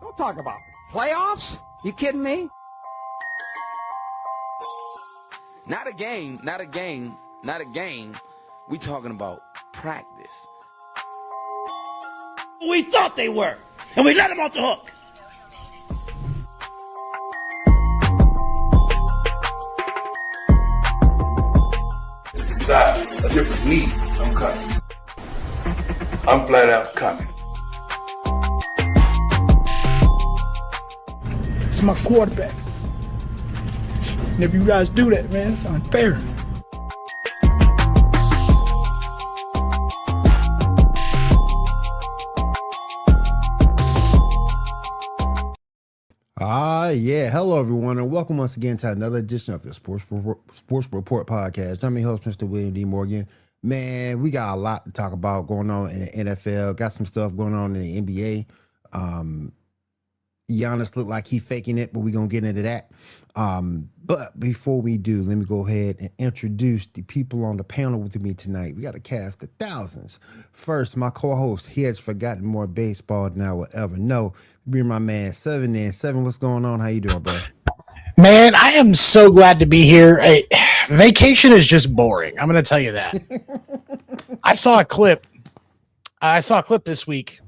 Don't talk about playoffs. You kidding me? Not a game, not a game, not a game. We talking about practice. We thought they were, and we let them off the hook. Decide a different need, I'm coming. I'm flat out coming. It's my quarterback. And if you guys do that, man, it's unfair. Yeah. Hello, everyone, and welcome once again to another edition of the Sports Report Podcast. I'm your host, Mr. William D. Morgan. Man, we got a lot to talk about going on in the NFL. Got some stuff going on in the NBA. Giannis looked like he faking it, but we're going to get into that. But before we do, let me go ahead and introduce the people on the panel with me tonight. We got a cast of thousands. First, my co-host, he has forgotten more baseball than I will ever know. Be my man, 7 and 7. What's going on? How you doing, bro? Man, I am so glad to be here. Vacation is just boring. I'm going to tell you that. I saw a clip this week.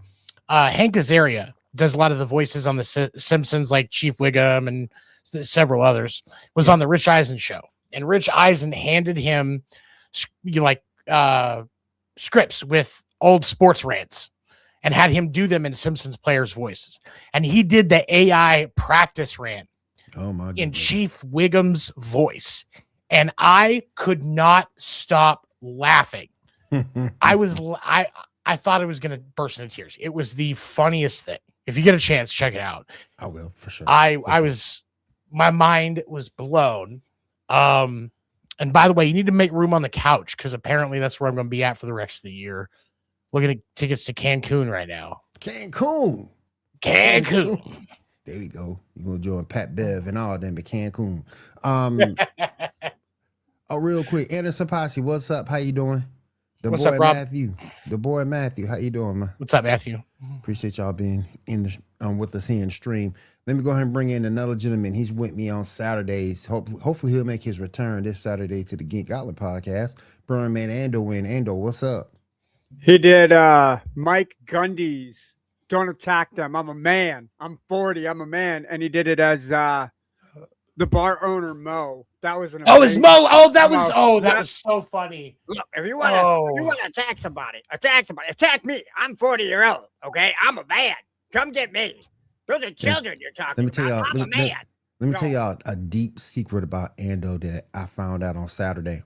Hank Azaria does a lot of the voices on the Simpsons, like Chief Wiggum and several others, was on the Rich Eisen show. And Rich Eisen handed him scripts with old sports rants and had him do them in Simpsons players' voices. And he did the AI practice rant in Chief Wiggum's voice. And I could not stop laughing. I thought I was going to burst into tears. It was the funniest thing. If you get a chance, check it out. I will, for sure. My mind was blown. And by the way, you need to make room on the couch because apparently that's where I'm going to be at for the rest of the year. Looking at tickets to Cancun right now. Cancun. There we go. You're going to join Pat Bev and all them at Cancun. Real quick, Anderson Posse, what's up? How you doing? What's up, Rob? The boy Matthew, how you doing, man? What's up, Matthew? Appreciate y'all being in the with us here in stream. Let me go ahead and bring in another gentleman. He's with me on Saturdays. Hopefully he'll make his return this Saturday to the Geek Outlet podcast. Burn Man Ando in. Ando, what's up? He did Mike Gundy's Don't Attack Them. I'm a man. I'm 40. I'm a man. And he did it as the bar owner, Mo. That was an it's Mo. Oh, that was so funny. Look, if you want to attack somebody, attack me. I'm 40-year-old, okay? I'm a man. Come get me. Those are children you're talking about. I'm a man. Let me tell y'all a deep secret about Ando that I found out on Saturday.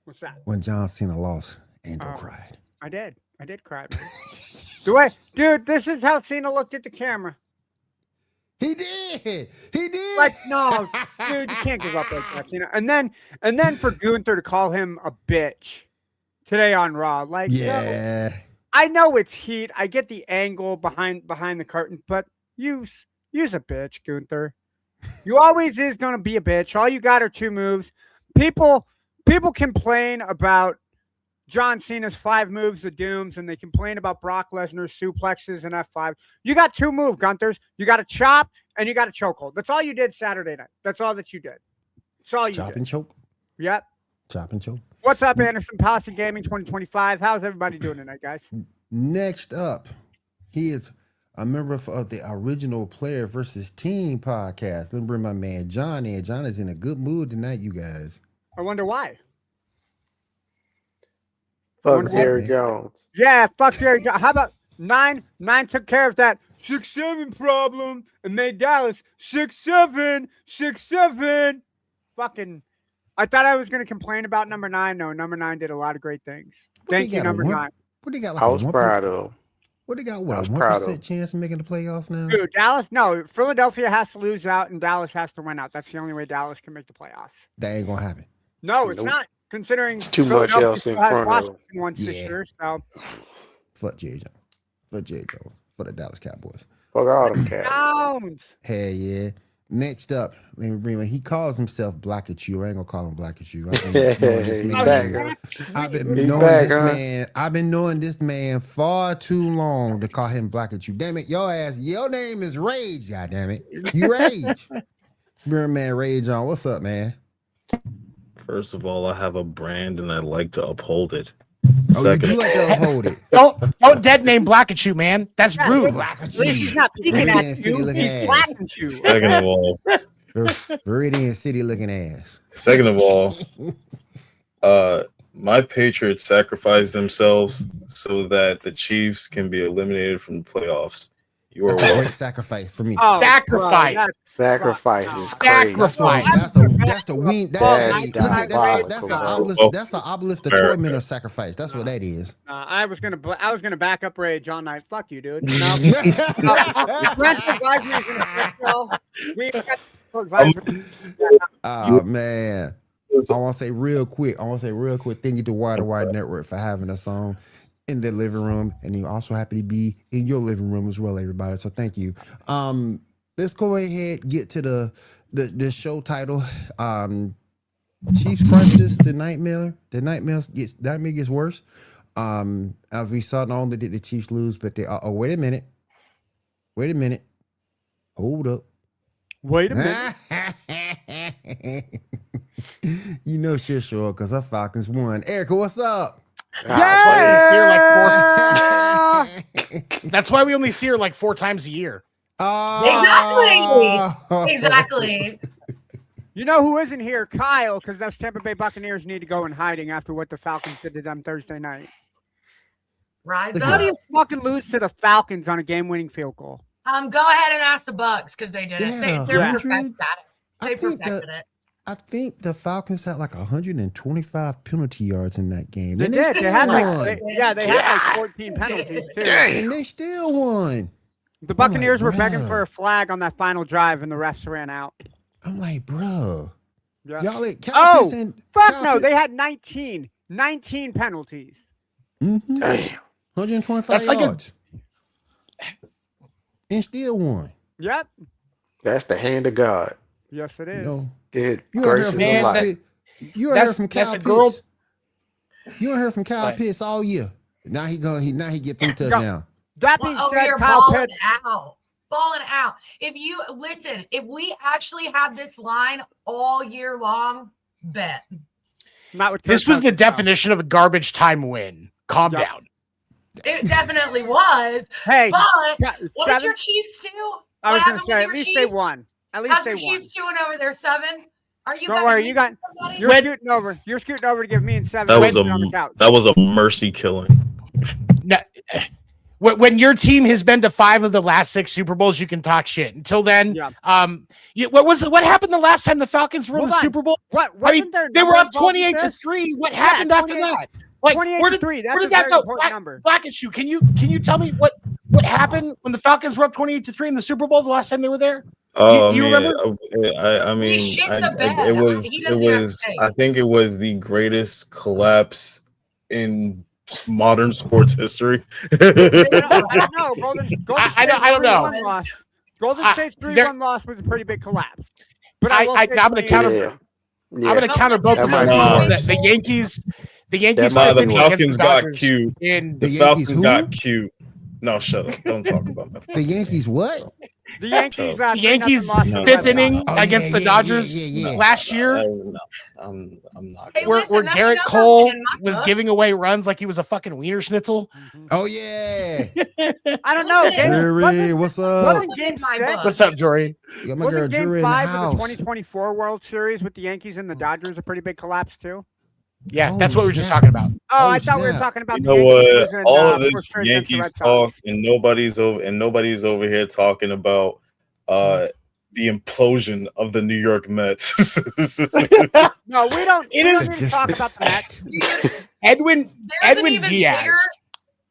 What's that? When John Cena lost, Ando cried. I did cry, man. Dude, this is how Cena looked at the camera. He did. Like, no, dude, you can't give up like that, Cena. And then for Gunther to call him a bitch today on Raw, like, yeah. No, I know it's heat. I get the angle behind the curtain, but use a bitch, Gunther. You always is gonna be a bitch. All you got are two moves. People complain about John Cena's 5 moves of dooms, and they complain about Brock Lesnar's suplexes and F5. You got 2 moves, Gunthers. You got a chop and you got a chokehold. That's all you did Saturday night. That's all that you did. That's all you did. Chop and choke. Yep. Chop and choke. What's up, Anderson Posse Gaming 2025? How's everybody doing tonight, guys? Next up, he is a member of the Original Player versus Team podcast. Let me bring my man John in. John is in a good mood tonight, you guys. I wonder why. Fuck Jerry Jones. Yeah, fuck Jerry Jones. How about 9? 9 took care of that 6-7 problem and made Dallas 6-7, 6-7. Fucking. I thought I was going to complain about number 9. No, number 9 did a lot of great things. Thank you, number 9. What they got? Like I was proud of him. What they got? What, a 1% chance of making the playoffs now? Dude, Dallas, no. Philadelphia has to lose out and Dallas has to win out. That's the only way Dallas can make the playoffs. That ain't gonna happen. No, it's not. Considering it's too much else in front of Washington won 6 years, so. Fuck Jerry Jones. Fuck Jerry Jones. For the Dallas Cowboys. Fuck all them cats. Hell yeah. Next up, let me bring him. He calls himself Black at You. I ain't gonna call him Black at You. I've been knowing this man. I've been knowing this man far too long to call him Black at You. Damn it, your name is Rage. God damn it, you Rage. Bring man Rage on. What's up, man? First of all, I have a brand and I like to uphold it. Second, you like to uphold it. Don't dead name Black at You, man. That's rude. At least he's not peeking at you. He's Black at You. Second of all, Viridian City looking ass. Second of all, my Patriots sacrificed themselves so that the Chiefs can be eliminated from the playoffs. You are a great sacrifice for me. Oh, sacrifice. Sacrifice. That's the win. That's an obelisk of torment of sacrifice. That's what that is. I was gonna back up Rage all night. Fuck you, dude. No. Oh man. I want to say real quick. Thank you to Wide Network for having us on in their living room, and you're also happy to be in your living room as well, everybody. So thank you. Let's go ahead get to the show title. Chiefs crisis. The nightmare gets worse. As we saw, not only did the Chiefs lose, but they wait a minute. Hold up. Wait a minute. You know shit, sure, because our Falcons won. Erica, what's up? That's why we only see her like 4 times a year. Exactly. You know who isn't here? Kyle, because those Tampa Bay Buccaneers need to go in hiding after what the Falcons did to them Thursday night. Rise How up. do you fucking lose to the Falcons on a game-winning field goal? Go ahead and ask the Bucks because they did it. They're perfect at it. They perfected it. I think the Falcons had like 125 penalty yards in that game. They did. They had like 14 penalties too. And they still won. The Buccaneers were begging for a flag on that final drive, and the refs ran out. I'm like, bro. Yeah. Y'all no, they had 19 penalties. Mm-hmm. Damn. 125 yards. And still won. Yep. That's the hand of God. Yes, it is. Good You gracious heard from Kyle Pitts. You heard from Kyle Pitts all year. Now he get 3 touchdowns. That being said, Kyle Pitts balling out. If we actually have this line all year long, bet. This was the definition of a garbage time win. Calm down. It definitely was. Hey, but what did your Chiefs do? I was going to say, at least they won. How's the Chiefs doing over there? 7? Are you? Don't worry, you're scooting over. You're scooting over to give me and 7. That was a mercy killing. Now, when your team has been to 5 of the last 6 Super Bowls, you can talk shit. Until then, what happened the last time the Falcons were in the Super Bowl? They were up 28-3. What happened after that? Like, where did that go? Black and Shoe. Can you tell me what happened when the Falcons were up 28-3 in the Super Bowl the last time they were there? Do you remember? I think it was the greatest collapse in modern sports history. I don't know. I don't know. Golden State's 3-1 loss was a pretty big collapse. But I'm going to counter. I'm going to counter both of them. The Yankees. The Falcons got cute. The Falcons got cute. No, shut up. Don't talk about that. The Yankees what? The Yankees. The Yankees' 5th inning against the Dodgers last year. I'm not. Hey, where Garrett Cole was giving away runs like he was a fucking wiener schnitzel. Oh yeah. I don't know. Jury, what's up? What's up, Jory? You got my girl Jury in the house. Of the 2024 World Series with the Yankees and the Dodgers a pretty big collapse too. Yeah, Oh, that's what we were just snap. talking about. Oh, I thought we were snap. talking about You the know Yankees what? losing, All of this 4 straight against the Yankees Red talk, Sox. and nobody's over here talking about the implosion of the New York Mets. No, we don't. It We is don't need to talk about the Mets. Edwin There's an Edwin even Diaz. bigger.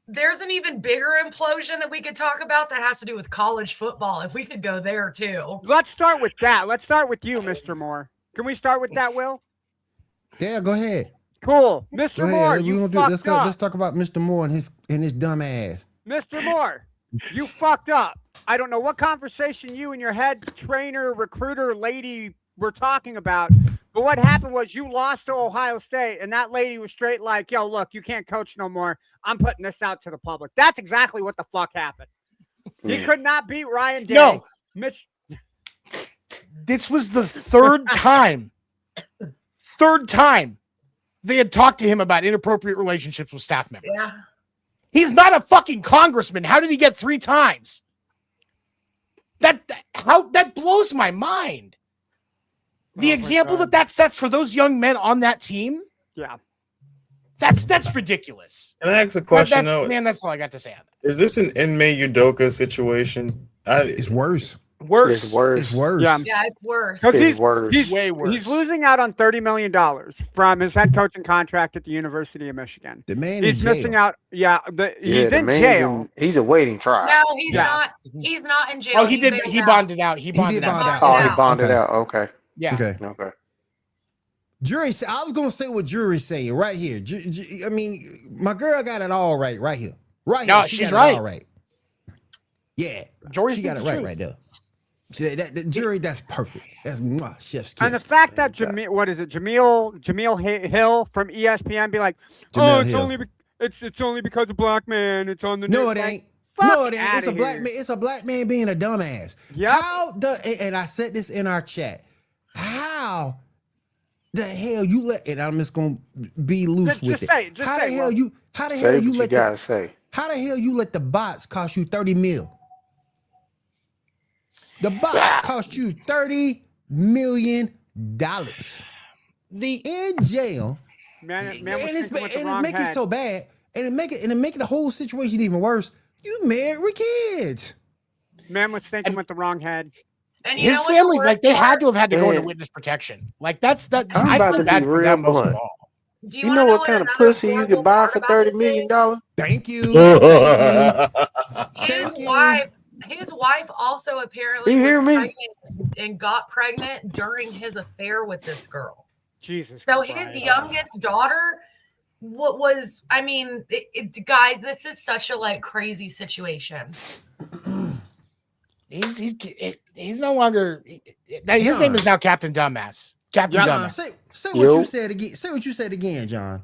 There's an even bigger implosion that we could talk about that has to do with college football. If we could go there too. Let's start with that. Let's start with you, Mr. Moore. Can we start with that, Will? Yeah, go ahead. Cool, Go Mr. ahead. Moore. You fucked up. Let's talk about Mr. Moore and his dumb ass. Mr. Moore, you fucked up. I don't know what conversation you and your head trainer, recruiter lady were talking about, but what happened was you lost to Ohio State, and that lady was straight like, yo, look, you can't coach no more. I'm putting this out to the public. That's exactly what the fuck happened. He could not beat Ryan Day. No. Mitch, This was the third time they had talked to him about inappropriate relationships with staff members. Yeah. He's not a fucking congressman. How did he get 3 times? That blows my mind. The example that sets for those young men on that team. Yeah. That's ridiculous. Can I ask a question? That's all I got to say on that. Is this an inmate Udoka situation? It's worse. Worse. It's worse. Yeah. Yeah, it's worse. He's worse. He's way worse. He's losing out on $30 million from his head coaching contract at the University of Michigan. The man He's in jail. missing out. Yeah, he's the in man's jail. he's awaiting trial. No, he's Yeah. not. He's not in jail. Oh, he did. bailed He out. bonded out. He did bonded bond out. out. Oh, Yeah. he bonded Okay. out. Okay. Yeah. Okay. Jury, I was gonna say what jury's saying right here. I mean, my girl got it all right here. Right No, here. She she's got right. It all right. Yeah, Jory she got it speaks the right truth. there. The jury, that's perfect. That's chef's kiss. And the fact that Jameel Hill from ESPN be like, Jameel it's Hill. only because of black man. It's on the No, news." it Like, ain't. fuck No, it ain't. It's a outta black here. man. It's a black man being a dumbass. Yep. And I said this in our chat. How the hell you let? And I'm just gonna be loose with it. say it. Just How say the it, hell Will. you? How the Say hell what you you let? gotta say. How the hell you let the bots cost you 30 mil? The bots cost you $30 million. In jail. Man, And man was it's thinking with the and it wrong make it head. so bad, and it make it the whole situation even worse. You married with kids. Man was thinking with the wrong head. And you His know what's the family, like worst they part? had to have had to go into Man. witness protection. Like that's that. I'm I about feel to bad be for real them most of blunt. all. Do You wanna know what kind of another pussy you horrible can buy part for about $30 this million? Thank you. His Thank you. wife also apparently You was hear me? pregnant and got pregnant during his affair with this girl. Jesus. So Christ. his youngest daughter, what was? I mean, guys, this is such a like crazy situation. He's no longer. His name is now Captain Dumbass. Captain John, Dumbass. say what Yo. you said again. Say what you said again, John.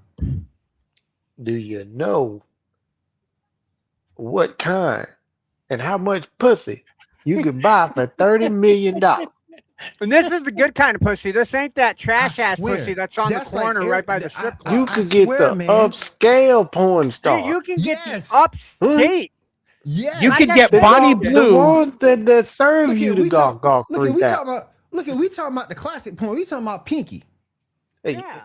Do you know what kind and how much pussy you can buy for $30 million? And this is the good kind of pussy. This ain't that trash I ass swear. pussy that's on That's the like corner every- right by the I- strip I- club. You can get swear, the man. upscale porn star. Dude, you can get Yes. the upstate. Yeah. You I could got get the Bonnie dog- The Blue. ones that serve Look you at to we golf talk. Look at we 3,000. talking about. Look at we talking about the classic porn. We talking about Pinky. Hey, Yeah.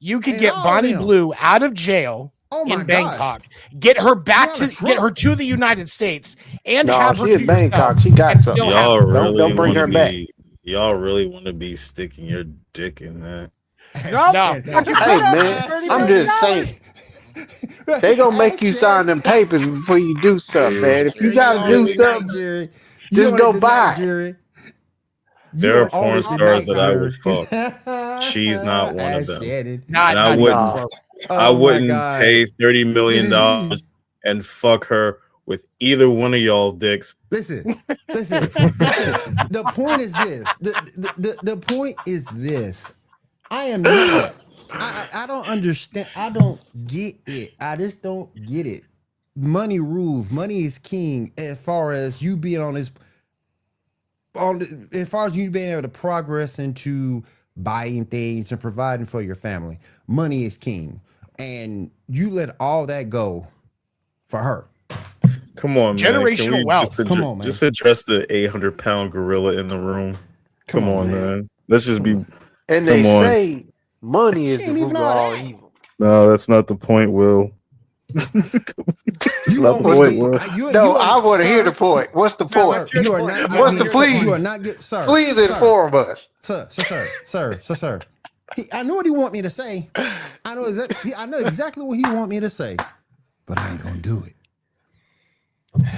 You could And get all Bonnie them. Blue out of jail Oh my in gosh. Bangkok, get her back She to on a get her truck. to the United States, and no, have her she to in Bangkok. yourself, She got and something. still have Y'all her. really Don't bring want her to back. be. Y'all really want to be sticking your dick in that. No. No. Hey man, I'm just saying. They gonna make you sign them papers before you do something, man. If you gotta do something, just go buy it. There are porn stars that I would fuck. She's not one of them. Not, And I not wouldn't- even close. I wouldn't pay $30 million and fuck her with either one of y'all dicks. Listen. The point is this. The point is this. I am not. I don't understand. I don't get it. I just don't get it. Money rules. Money is king. As far as you being on this, as far as you being able to progress into buying things and providing for your family, money is king. And you let all that go for her. Come on, man. Generational Can we wealth. Just Come on, man. Just address the 800-pound gorilla in the room. Come on, man. Let's just be. And they Come on. say Money She is the ain't root even of all all that. evil. No, that's not the point, Will. That's You not the want point, me- Will. you I want to hear sir, the point. What's the Sir, point? what's your You are point? not What's getting the me. please? You are not get, sir. Please sir, inform us. Sir. I know what he want me to say. I know exactly what he want me to say, but I ain't gonna do it.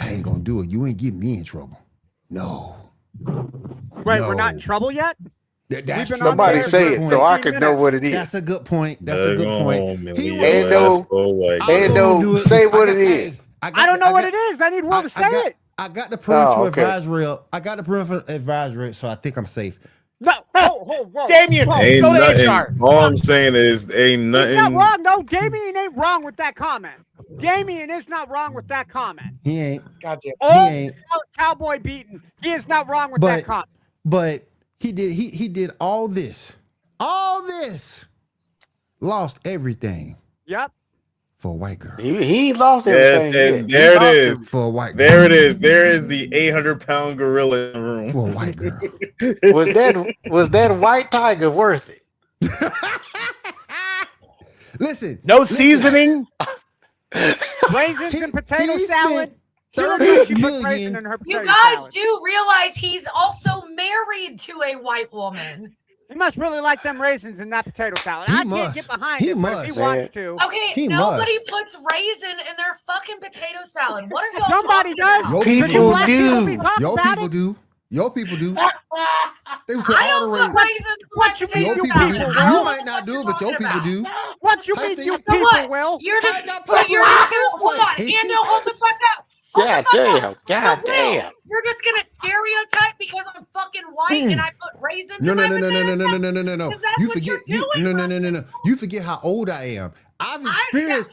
I ain't gonna do it. You ain't getting me in trouble. No. Wait, we're not in trouble yet? That's been true. on Somebody there say for it so I 15 could know minutes. what it is. That's a good point. That's a good Go point. home and He leave was- your Ando- ass for a white I'll girl. go and do it. say what it is. I don't know what it is. I need Will to say it. I got the parental okay. advisory up. I got the parental advisory, so I think I'm safe. No, whoa. Damien, Ain't go to nothing. HR. All I'm saying is ain't He's nothing. not wrong. No, Damien ain't wrong with that comment. Damien is not wrong with that comment. He ain't. Goddamn. Oh, ain't. Cowboy beaten. He is not wrong with that comment. But he did all this. Lost everything Yep. for a white girl. He lost Yes, everything. and yet. there He it lost is. everything. For a white girl. There it is. There is the 800-pound gorilla in the room. For a white girl. Was that white tiger worth it? Listen. No seasoning. Raisins and potato he salad. spent She 30 put raisin million. in her You potato guys salad. do realize he's also married to a white woman. He must really like them raisins in that potato salad. He I must. can't get behind He it, but if must. he wants to. Okay, He nobody must. puts raisin in their fucking potato salad. What are y'all Somebody talking does. about? Your Could people you black people do. be talking Your about people it? do. Your people do. They put I all don't the put raisins. raisins in What my you potato Your mean, people do. salad. Will? I You don't might know not what do you're it, but your talking people about. do. What you I mean, think- you So people, what? Will? You're I just got so you're people just on gonna hold on. this Ando, point. hold the fuck up. Hold God the fuck damn. up. God Will, damn. you're just gonna stereotype because I'm fucking white and I put raisins No. in my potato salad? No. Is that You what forget. you're doing? No. You forget how old I am. I've experienced.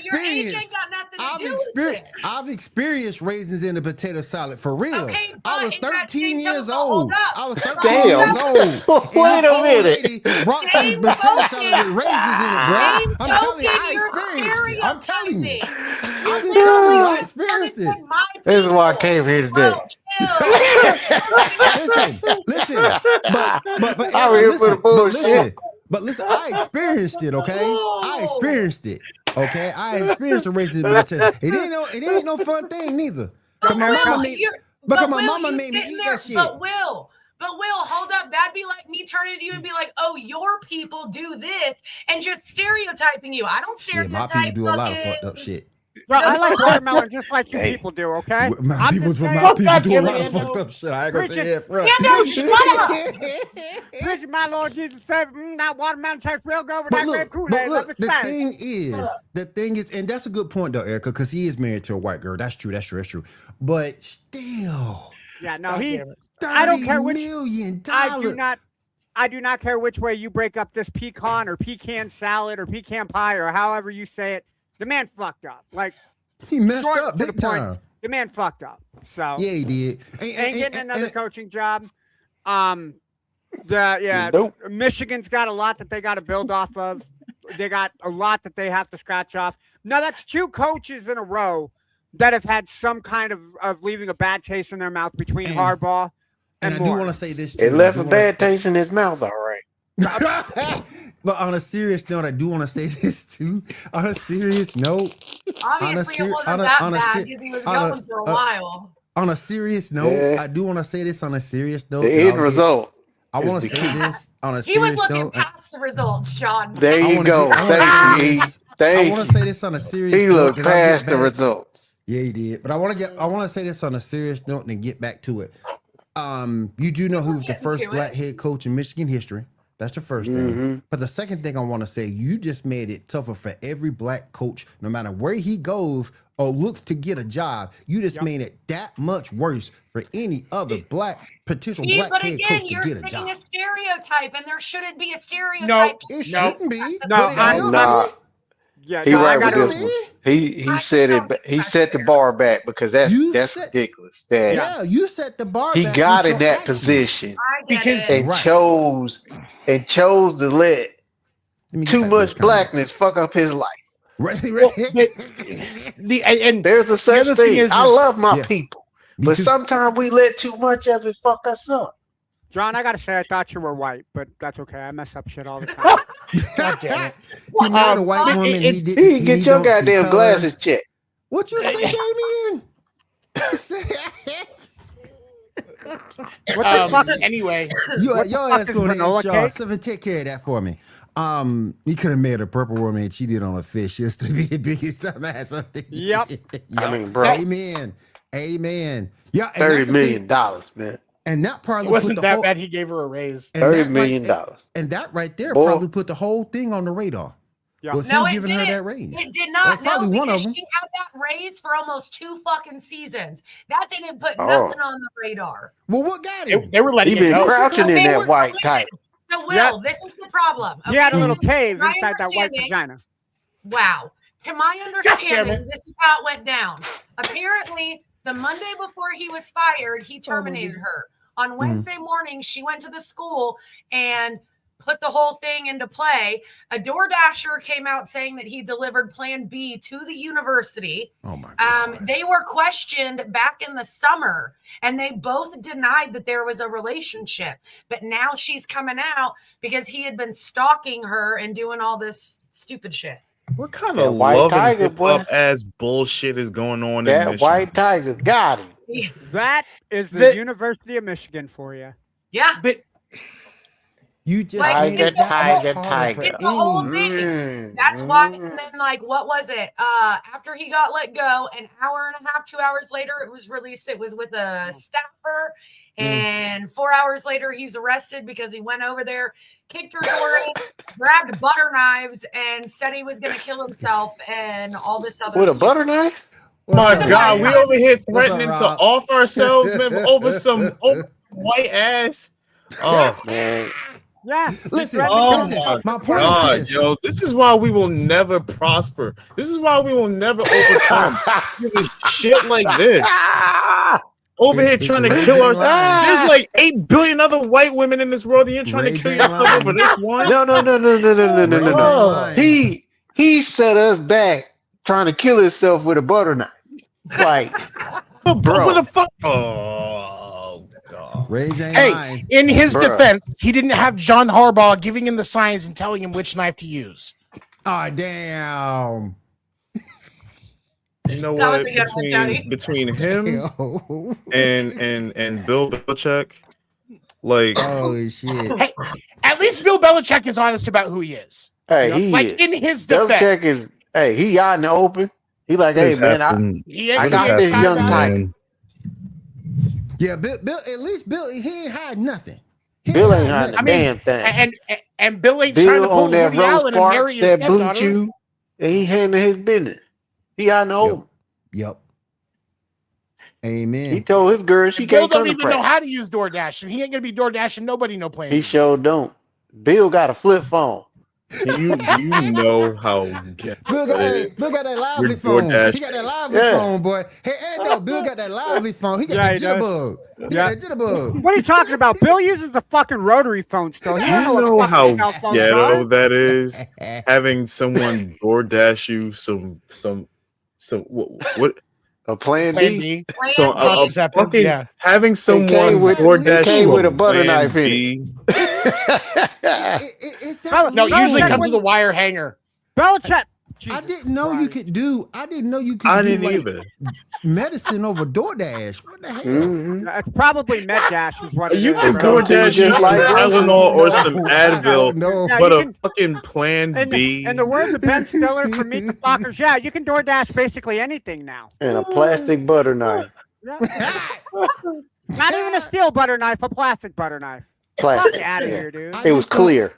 Your age ain't got nothing to do with it. I've experienced raisins in the potato salad for real. Okay, I was but in that 13 same years token, hold old. up. I was 13 Damn. years old. And Wait this a old minute. lady brought Same some potato salad with token. raisins in it, bro. Same I'm telling you, token, I you're experienced it. I'm telling you. stereotyping. I've been You telling you, literally I just experienced started it. saying my This is why I people. came here today. Listen, but I'm Erica, here for the bullshit. I experienced it, okay? I Ooh. experienced it, okay? I experienced the racism in the test. It ain't no fun thing neither. Cause my Will, mama made, but my Will, mama you made me sitting eat there, that shit. But Will, hold up. That'd be like me turning to you and be like, "Oh, your people do this," and just stereotyping you. I don't Shit, stereotype. my people do a lot of fucking- fucked up shit. Bro, I like watermelon just like you Hey. people do, okay? My I'm people just saying- do a damn it, lot of Ando. fucked up shit. I ain't gonna say Preach it front. Ando, shut up. Preach, my Lord Jesus said, that watermelon tastes real good with that grape Kool-Aid. Let me the say. thing is, and that's a good point though, Erica, because he is married to a white girl. That's true. But still, Yeah, no, God he. damn it. I don't care which. $30 million. I do not care which way you break up this pecan or pecan salad or pecan pie or however you say it. The man fucked up. Like, He messed short up to big the point, time. The man fucked up. So Yeah, he did. ain't getting another and- coaching job. Nope. Michigan's got a lot that they got to build off of. They got a lot that they have to scratch off. Now that's two coaches in a row that have had some kind of leaving a bad taste in their mouth between Harbaugh And and I do Moore. want to say this too. It left a bad taste in his mouth, all right. But on a serious note, I do want to say this too. On a serious note, Obviously, it wasn't that bad because he was going for a while. On a serious note, Yeah. I do want to say this on a serious note. The end result. I is want the to say key. this on a He was serious looking note. past the results, John. There I you wanna go. get- I wanna Thank say you, this. E. Thank I want you. to say this on a serious He note. looked and I'll get past the back- results. Yeah, he did. But I want to say this on a serious note and get back to it. You do know who was the getting first to black it. head coach in Michigan history. That's the first thing. But the second thing I want to say, you just made it tougher for every black coach, no matter where he goes or looks to get a job. You just made it that much worse for any other potential See, black but head again, coach to you're get a saying job. a stereotype, and there shouldn't be a stereotype. It shouldn't be. No, but it I'm- will Nah. be. Yeah, He no, I right with gotta- this one. He said it. He set the bar back because that's ridiculous. That Yeah, you set the bar he back got with in your that actions. position I get Because- it. and Right. chose to let Let me get too back to much those comments. blackness fuck up his life. Right. And There's a such other thing thing. is- I love my Yeah. people, Me but too. sometimes we let too much of it fuck us up. John, I gotta say, I thought you were white, but that's okay. I mess up shit all the time. God damn it. He married a white woman. it's- He He get your don't see goddamn color. glasses checked. What you say, Damien? What the fuck? Anyway, Your What the fuck ass is going to vanilla HR. cake? Somebody take care of that for me. You could have made a purple woman and cheated on a fish just to be the biggest dumbass of the year. Yep. I mean, bro. Amen. Yeah. And $30 that's the million, thing. man. And that it probably wasn't put the that whole, bad. He gave her a raise. and $30 that million. and that right there Boy. probably put the whole thing on the radar. Yeah. Was No, him it giving her didn't. that raise. It did That's not. probably No, one of because them. she had that raise for almost 2 fucking seasons. That didn't put Oh. nothing on the radar. Well, what got him? They were letting He it been go. crouching in They that were- white tight. So, Will, Yeah. this is the problem. He had a okay? little cave My inside that white understanding- vagina. Wow. To my damn understanding, it. this is how it went down. Apparently, the Monday before he was fired, he terminated her. On Wednesday morning, she went to the school and put the whole thing into play. A DoorDasher came out saying that he delivered Plan B to the university. Oh my God. They were questioned back in the summer, and they both denied that there was a relationship. But now she's coming out because he had been stalking her and doing all this stupid shit. What kind That of white love tiger, and boy. hip hop ass bullshit is going on in That Michigan? white tiger got him. That is the The- University of Michigan for you. Yeah. But You just Like, made it's it a that whole- much harder for it's a whole any- thing. That's why. And then, like, what was it? After he got let go, an hour and a half, 2 hours later, it was released. It was with a staffer. And 4 hours later, he's arrested because he went over there, kicked her door in, grabbed butter knives, and said he was going to kill himself and all this other With a shit. butter knife? My What's up, God, we Rob? over here What's up, threatening to Rob? off ourselves, man, over some white ass. Oh, Man. Yeah. Listen, Oh listen, my my point God, is this. yo, this is why we will never prosper. This is why we will never overcome. This is shit like this. Over here It's trying to Ray kill J ourselves. line. There's like 8 billion other white women in this world, and you're trying Ray to kill J yourself line. over this one. No. Ray J He set us back trying to kill himself with a butter knife. Like, bro. What the fuck? Oh, God. Ray J hey, line. in his Bruh. defense, he didn't have John Harbaugh giving him the signs and telling him which knife to use. Oh damn. You know That was what? a good one, Johnny. Between him Yo. and Bill Belichick, like Oh shit. Hey, at least Bill Belichick is honest about who he is. Hey, he Like is. in his defense, Belichick is, hey, he out in the open. He like, what hey, has man, happened? he I ain't got he ain't this shy young about it. tiger. Man. Yeah, Bill at least Bill he ain't hiding nothing. Bill ain't hiding I a mean, damn thing. And Bill ain't trying to Bill pull on that Woody roast Allen and parts, marry his that blue stepdaughter. chew, and he handling his business. He out in the open. Yep. He Amen. told his girl she Bill can't come don't to even know practice. how to use DoorDash, so he ain't gonna be DoorDashing nobody no plan. He B. sure don't. Bill got a flip phone. Do you know how Bill got that lively Your phone. DoorDash. He got that lively Yeah. phone, boy. Hey, no, Bill got that lively phone. He got Yeah, that he does. jitterbug. He got that jitterbug. What are you talking about? Bill uses a fucking rotary phone still. He Do don't you know know what fucking cell how phones ghetto are. that is? Having someone DoorDash you some what A plan Plan B. B. so Contraceptive, fucking yeah. having someone with- it DoorDash came you with a butter Plan knife in it. B. It's Bella- that No, Belichick usually easy. comes with a wire hanger. Belichick. I Jesus didn't know you Christ. could do. I didn't know you could I do didn't like either. medicine over DoorDash. What the hell? Mhm. It's probably MedDash is what it You is. can bro. DoorDash Just you like some groceries. Tylenol or some No, Advil, no. Yeah, but you a can- fucking Plan B. In the words of Ben Stiller from Meet the Fockers, yeah, you can DoorDash basically anything now. And a plastic butter knife. Yeah. Not even a steel butter knife, a plastic butter knife. Plastic. Fuck out of Yeah. here, dude. I It was just don't- clear.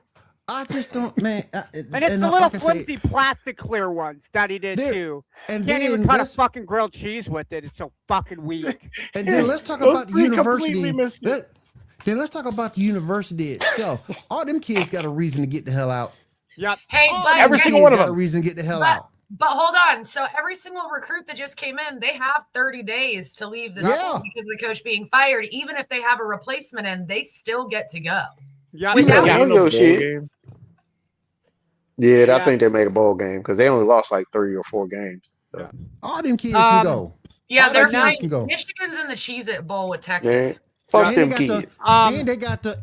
I just don't, man. And it's the little like I say, flimsy plastic clear ones that he did There- too. and Can't even then cut a let's- fucking grilled cheese with it. It's so fucking weak. And then let's talk Those about the three university. completely missed it. Then let's talk about the university itself. All them kids got a reason to get the hell out. Yep. Hey, All but them Every kids single one of got them. a reason to get the hell But- out. But hold on. So every single recruit that just came in, they have 30 days to leave the Yeah. school because of the coach being fired. Even if they have a replacement in, they still get to go. Yep. Without- Yeah, Wasn't a yo, bowl shit. game? Yeah, Yeah. I think they made a bowl game because they only lost like 3 or 4 games. So. All them kids can go. Yeah, All they're them kids fine. can go. Michigan's in the Cheez-It Bowl with Man, Texas. Fuck And them they got kids.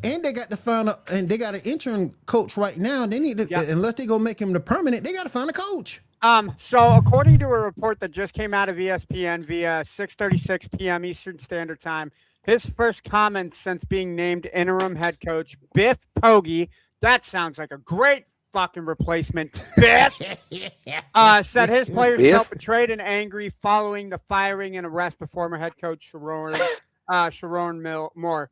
and they got to find and they got an interim coach right now. They need to unless they gonna make him the permanent, they got to find a coach. So according to a report that just came out of ESPN via 6:36 p.m. Eastern Standard Time, his first comments since being named interim head coach, Biff Poggi, that sounds like a great fucking replacement, Biff, said his players felt betrayed and angry following the firing and arrest of former head coach Sharon Moore.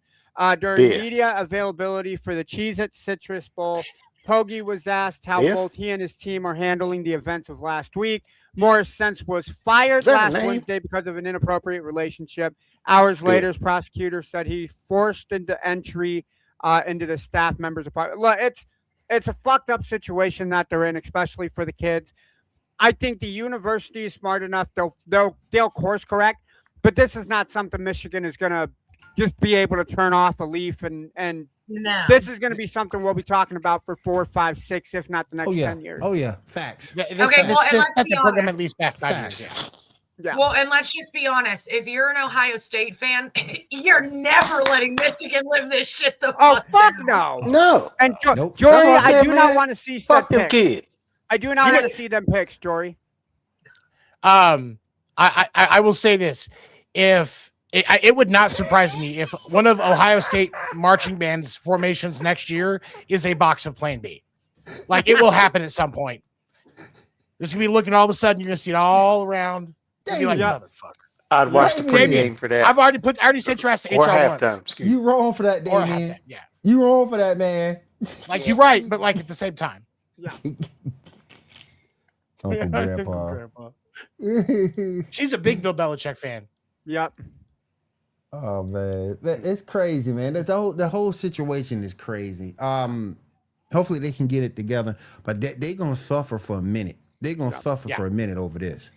During media availability for the Cheez-It Citrus Bowl, Poggi was asked how both he and his team are handling the events of last week. Morris since was fired last Wednesday because of an inappropriate relationship. Hours later, his prosecutor said he forced into entry into the staff members' apartment. Look, it's a fucked up situation that they're in, especially for the kids. I think the university is smart enough; they'll course correct. But this is not something Michigan is going to just be able to turn off a leaf and no. This is going to be something we'll be talking about for 4, 5, 6, if not the next 10 years. Oh yeah, facts. This set the program at least back 5 years. Yeah. Well, and let's just be honest. If you're an Ohio State fan, you're never letting Michigan live this shit the fuck down. No. And Nope. Jory, I do not want to see fuck them picks. kids. I do not want to see them picks, Jory. I will say this: if it would not surprise me if one of Ohio State marching band's formations next year is a box of Plan B. Like, it will happen at some point. There's gonna be looking all of a sudden. You're gonna see it all around. You'll be like, motherfucker. I'd watch the pregame for that. I've already sent your ass to or HR halftime. once. You wrong for that, Damien. Yeah. You wrong for that, man. Like, you're right, but like at the same time. Yeah. Uncle Grandpa. She's a big Bill Belichick fan. Yep. Oh man, it's crazy, man. The whole situation is crazy. Hopefully they can get it together, but they're gonna suffer for a minute. They're gonna suffer for a minute over this.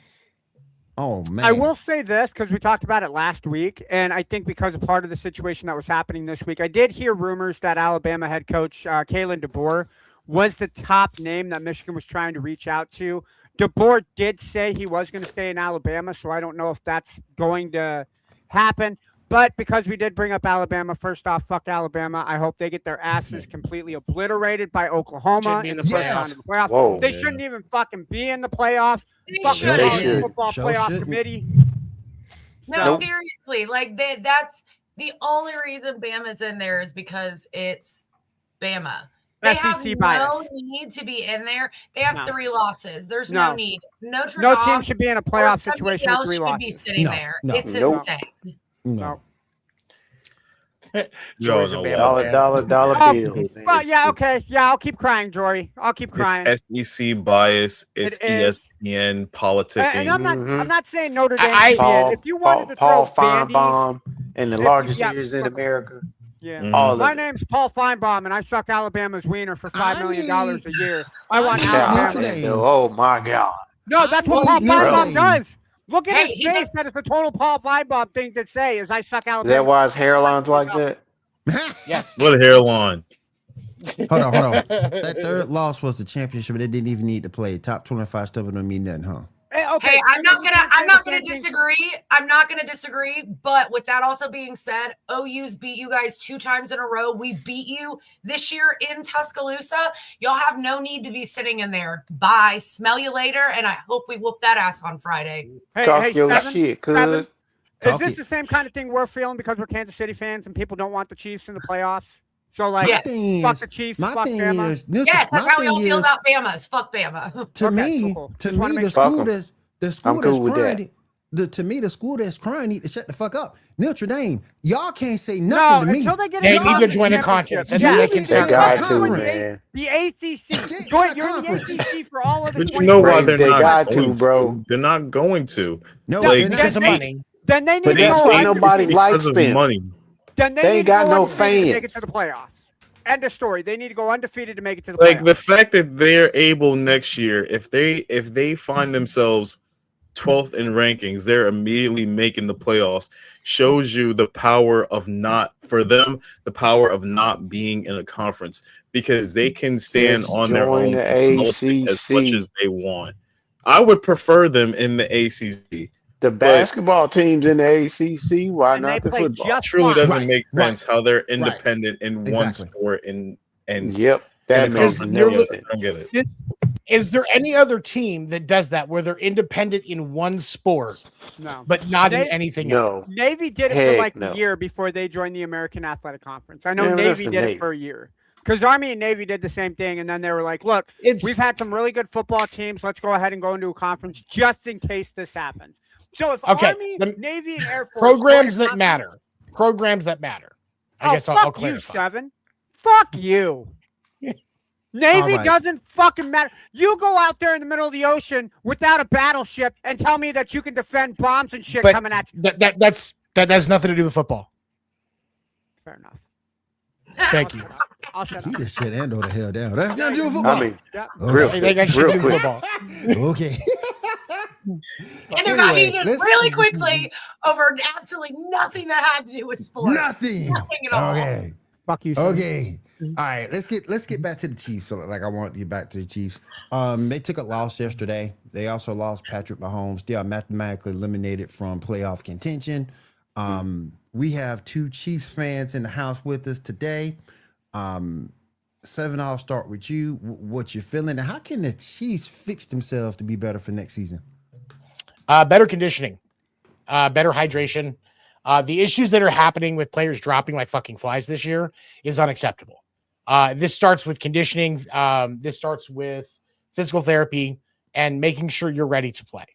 Oh man, I will say this because we talked about it last week, and I think because of part of the situation that was happening this week, I did hear rumors that Alabama head coach Kalen DeBoer was the top name that Michigan was trying to reach out to. DeBoer did say he was going to stay in Alabama, so I don't know if that's going to happen. But because we did bring up Alabama, first off, fuck Alabama. I hope they get their asses completely obliterated by Oklahoma in the first round of the playoffs. Whoa, they man. shouldn't even fucking be in the playoffs. Fuck should. the They college should. football playoff committee. No, seriously. Like, that's the only reason Bama's in there is because it's Bama. They have no need to be in there. They have 3 losses. There's no need. No team should be in a playoff situation with 3 should losses. be sitting there. It's Nope. insane. No. Jory's a Bama fan. Dollar bills. Well, yeah, okay. Yeah, I'll keep crying, Jory. I'll keep crying. It's SEC bias. It's ESPN politicking. And I'm not saying Notre Dame. If you wanted to Paul throw Vandy, Feinbaum and the largest ears in America. Yeah. All My of it. name's Paul Feinbaum, and I suck Alabama's wiener for $5 million a year. I want God, Alabama. oh my God. No, that's what Paul Feinbaum does. Look at his he face. That is a total Paul Feinbaum thing to say. Is I suck Is Alabama. that why his hairline's like that? Yes. What a hairline. Hold on. That third loss was the championship, but they didn't even need to play. Top 25 stuff don't mean nothing, huh? Okay, I'm not gonna disagree. I'm not gonna disagree. But with that also being said, OU's beat you guys 2 times in a row. We beat you this year in Tuscaloosa. Y'all have no need to be sitting in there. Bye. Smell you later. And I hope we whoop that ass on Friday. Talk your Steven, shit, Steven, cuz. is this the same kind of thing we're feeling because we're Kansas City fans and people don't want the Chiefs in the playoffs? So, like, fuck the Chiefs, fuck Bama. Yes, that's how we all feel about Bama's. Fuck Bama. To me, the school that's crying. The school that's crying need to shut the fuck up. Notre Dame, y'all can't say nothing to me. Until they get They need to join a conference. And Yeah, they can They got to, man. The ACC. Join, you're in the ACC for all of the But you know why they're They not got to, going bro. They're not going to. No, Like, because of money. Then they need But to go ain't nobody like because of spin. money. Then They ain't need to got go no undefeated to make it fans. to the playoffs. End of story. They need to go undefeated to make it to the Like playoffs. the fact that they're able next year, if they find themselves 12th in rankings, they're immediately making the playoffs. Shows you the power of not being in a conference, because they can stand Just on their join own the as much ACC. as they want. I would prefer them in the ACC. The basketball teams in the ACC. Why And they not the play football? just Truly fine. doesn't make sense how they're Right. independent in one Exactly. sport and Yep, that in a makes conference. no Yes, sense. I don't get it. Is there any other team that does that where they're independent in one sport, No. but not in anything else? No. Navy did it for Heck like no. a year before they joined the American Athletic Conference. I know Yeah, but that's Navy the did Navy. it for a year. Because Army and Navy did the same thing, and then they were like, look, we've had some really good football teams. Let's go ahead and go into a conference just in case this happens. So if Army, Navy, and Air Force programs that matter. Programs that matter. I guess I'll fuck clarify. you, Seven. Fuck you. Navy right. doesn't fucking matter. You go out there in the middle of the ocean without a battleship and tell me that you can defend bombs and shit But coming at you. that has nothing to do with football. Fair enough. Thank you. I'll shut He up. just shut Ando the hell down. That's not doing football. I mean, Yeah. real I think I quick. should Real do quick. football. Okay. And it got Anyway, heated let's- really quickly over absolutely nothing that had to do with sports. Nothing. Nothing at all. Okay. Fuck you. Seven. Okay. All right. Let's get back to the Chiefs. So, like, I want to get back to the Chiefs. They took a loss yesterday. They also lost Patrick Mahomes. They are mathematically eliminated from playoff contention. We have 2 Chiefs fans in the house with us today. Seven, I'll start with you. What you're feeling, and how can the Chiefs fix themselves to be better for next season? Better conditioning, better hydration. The issues that are happening with players dropping like fucking flies this year is unacceptable. This starts with conditioning. This starts with physical therapy and making sure you're ready to play.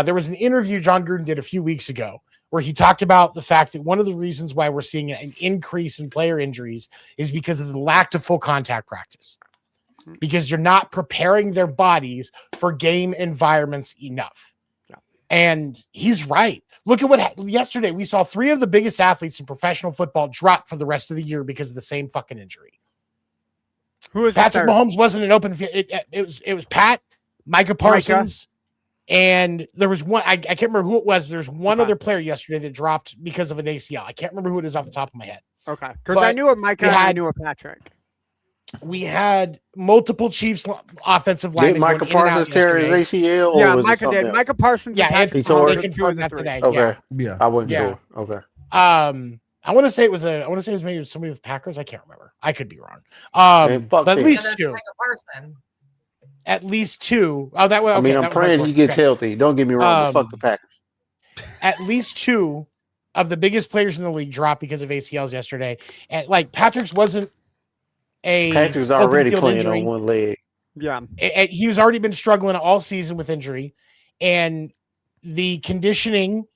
There was an interview John Gruden did a few weeks ago where he talked about the fact that one of the reasons why we're seeing an increase in player injuries is because of the lack of full contact practice, because you're not preparing their bodies for game environments enough. And he's right. Look at what yesterday we saw 3 of the biggest athletes in professional football drop for the rest of the year because of the same fucking injury. Who is Patrick Mahomes wasn't an open field. It was Pat, Micah Parsons, and there was one. I can't remember who it was. There's one other player yesterday that dropped because of an ACL. I can't remember who it is off the top of my head. Okay, because I knew of Micah and I knew of Patrick. We had multiple Chiefs offensive linemen. Did Micah Parsons tear his ACL? Or Yeah, was it Micah something did. else? Micah Parsons. Yeah, and it's Patrick they Mahomes, confirmed 2 that of the 3. today. Okay. Yeah. I wasn't Yeah. sure. Okay. I want to say it was maybe somebody with Packers. I can't remember. I could be wrong. Man, fuck But at him. least That's 2. like a person. At least 2. Oh, that was. Okay, I mean, that I'm was my praying point. he gets Okay. healthy. Don't get me wrong. But fuck the Packers. At least 2 of the biggest players in the league dropped because of ACLs yesterday. And like Patrick's wasn't a Patrick's open already field playing injury. on one leg. Yeah. He was already been struggling all season with injury, and the conditioning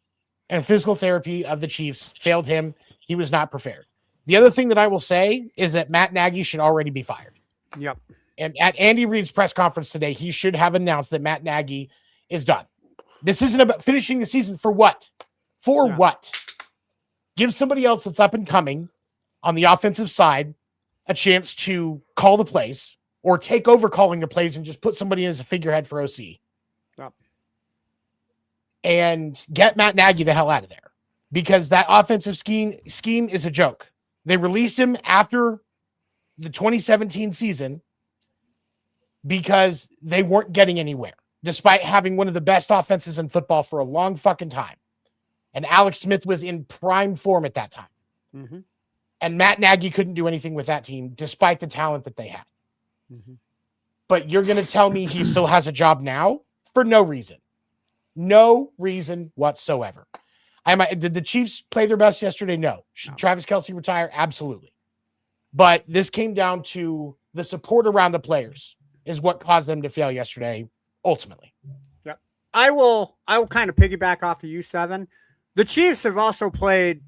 and physical therapy of the Chiefs failed him. He was not prepared. The other thing that I will say is that Matt Nagy should already be fired. Yep. And at Andy Reid's press conference today, he should have announced that Matt Nagy is done. This isn't about finishing the season for what? For what? Give somebody else that's up and coming on the offensive side a chance to call the plays or take over calling the plays and just put somebody in as a figurehead for OC. Yep. And get Matt Nagy the hell out of there, because that offensive scheme is a joke. They released him after the 2017 season because they weren't getting anywhere, despite having one of the best offenses in football for a long fucking time. And Alex Smith was in prime form at that time. Mm-hmm. And Matt Nagy couldn't do anything with that team, despite the talent that they had. Mm-hmm. But you're going to tell me he still has a job now for no reason. No reason whatsoever. Did the Chiefs play their best yesterday? No. Should Travis Kelce retire? Absolutely. But this came down to the support around the players is what caused them to fail yesterday, ultimately. Yep. I will kind of piggyback off of you, Seven. The Chiefs have also played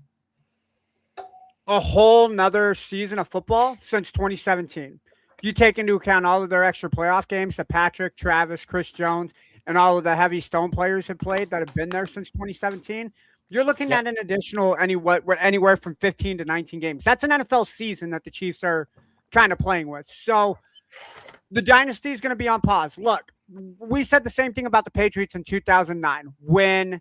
a whole nother season of football since 2017. You take into account all of their extra playoff games that Patrick, Travis, Chris Jones, and all of the heavy stone players have played that have been there since 2017. You're looking at an additional anywhere from 15 to 19 games. That's an NFL season that the Chiefs are kind of playing with. So the dynasty is going to be on pause. Look, we said the same thing about the Patriots in 2009 when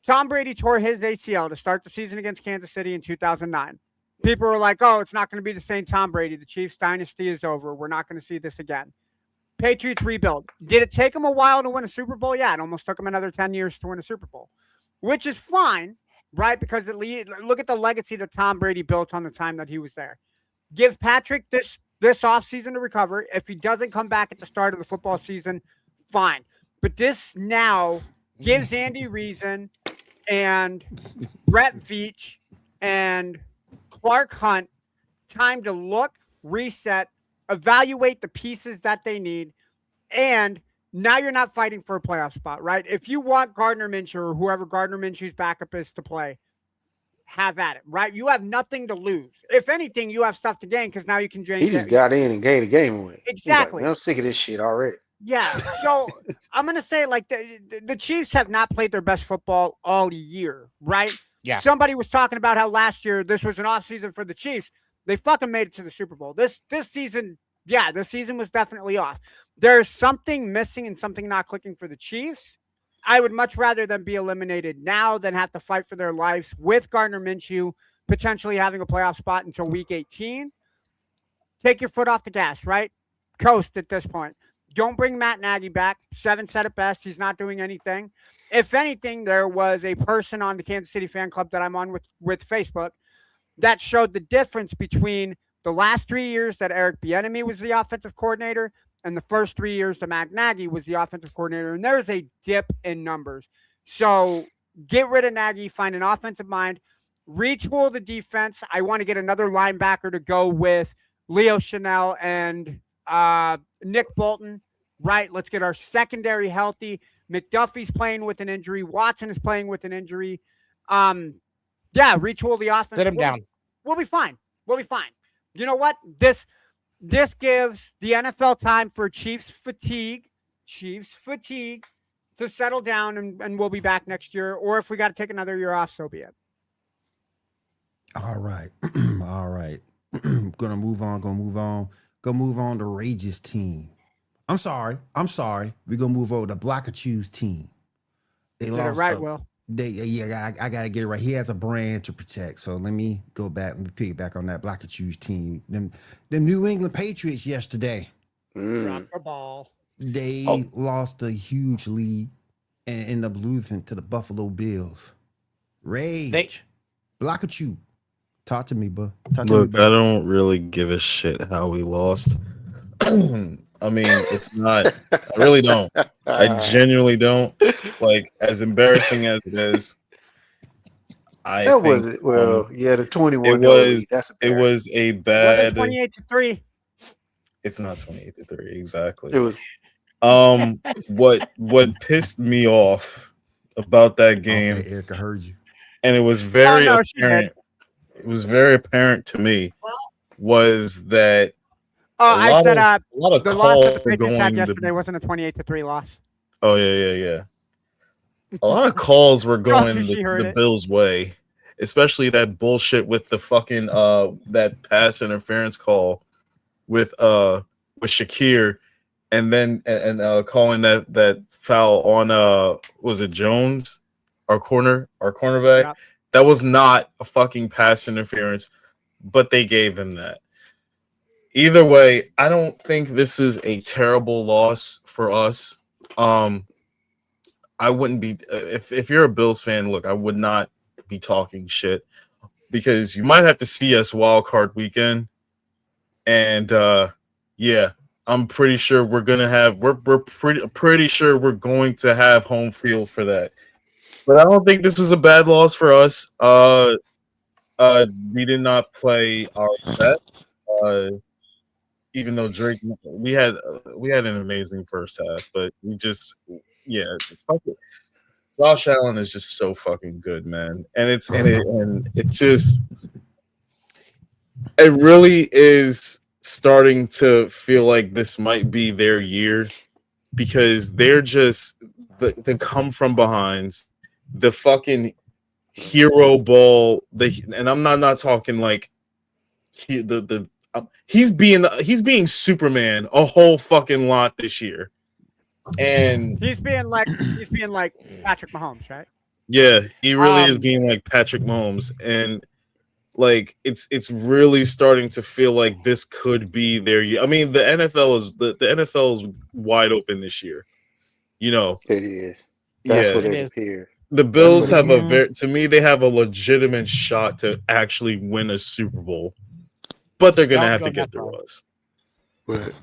Tom Brady tore his ACL to start the season against Kansas City in 2009. People were like, oh, it's not going to be the same Tom Brady. The Chiefs dynasty is over. We're not going to see this again. Patriots rebuild. Did it take them a while to win a Super Bowl? Yeah, it almost took them another 10 years to win a Super Bowl, which is fine, right? Because look at the legacy that Tom Brady built on the time that he was there. Give Patrick this offseason to recover. If he doesn't come back at the start of the football season, fine. But this now gives Andy Reason and Brett Veach and Clark Hunt time to look, reset, evaluate the pieces that they need, and now you're not fighting for a playoff spot, right? If you want Gardner Minshew or whoever Gardner Minshew's backup is to play, have at it, right? You have nothing to lose. If anything, you have stuff to gain because now you can He just got in and gave the game away. Exactly. Like, I'm sick of this shit already. Yeah. So I'm going to say, like, the Chiefs have not played their best football all year, right? Yeah. Somebody was talking about how last year this was an off season for the Chiefs. They fucking made it to the Super Bowl. This season, yeah, this season was definitely off. There's something missing and something not clicking for the Chiefs. I would much rather them be eliminated now than have to fight for their lives with Gardner Minshew potentially having a playoff spot until week 18. Take your foot off the gas, right? Coast at this point. Don't bring Matt Nagy back. Seven said it best. He's not doing anything. If anything, there was a person on the Kansas City fan club that I'm on with Facebook that showed the difference between the last 3 years that Eric Bieniemy was the offensive coordinator and the first 3 years that Matt Nagy was the offensive coordinator. And there's a dip in numbers. So get rid of Nagy, find an offensive mind, retool the defense. I want to get another linebacker to go with Leo Chanel and Nick Bolton, right? Let's get our secondary healthy. McDuffie's playing with an injury. Watson is playing with an injury. Yeah, retool the offense. Sit him down. We'll be fine. We'll be fine. You know what? This gives the NFL time for Chiefs fatigue to settle down, and we'll be back next year. Or if we got to take another year off, so be it. All right. All right. Gonna move on to Rage's team. I'm sorry. We're gonna move over to Blackachu's team. They Get lost. it right, Will. I gotta get it right. He has a brand to protect. So let me go back. Let me piggyback on that Blackachu's team. Them New England Patriots yesterday. Drop the ball. They lost a huge lead and ended up losing to the Buffalo Bills. Rage. Blackachu. Talk to me, bud. Look, I don't really give a shit how we lost. I mean, it's not. I really don't. I genuinely don't. Like, as embarrassing as it is, I think, was it. Well, yeah, the 21. It was. It was a bad. 28-3. It's not 28-3 exactly. It was. What pissed me off about that game? Okay, Erica heard you, and it was very apparent. It was very apparent to me was that. I said a lot of the calls loss the were Patriots had going yesterday wasn't a 28-3 loss. Oh yeah. A lot of calls were going the Bills' way, especially that bullshit with the fucking that pass interference call with Shakir, and then and calling that foul on was it Jones, our cornerback? Yep. That was not a fucking pass interference, but they gave him that. Either way, I don't think this is a terrible loss for us. I wouldn't be if you're a Bills fan. Look, I would not be talking shit because you might have to see us wild card weekend, and yeah, I'm pretty sure we're gonna have we're pretty sure we're going to have home field for that. But I don't think this was a bad loss for us. We did not play our best. Even though Drake, we had an amazing first half, but we just, Josh Allen is just so fucking good, man, and it really is starting to feel like this might be their year because they're just the come from behinds, the fucking hero ball. And I'm not talking like he's being Superman a whole fucking lot this year, and he's being like Patrick Mahomes, right? Yeah, he really is being like Patrick Mahomes, and like it's really starting to feel like this could be their year. I mean, the NFL is wide open this year. You know, It is. That's what it appears. The Bills have to me, they have a legitimate shot to actually win a Super Bowl, but they're gonna have to get through us. But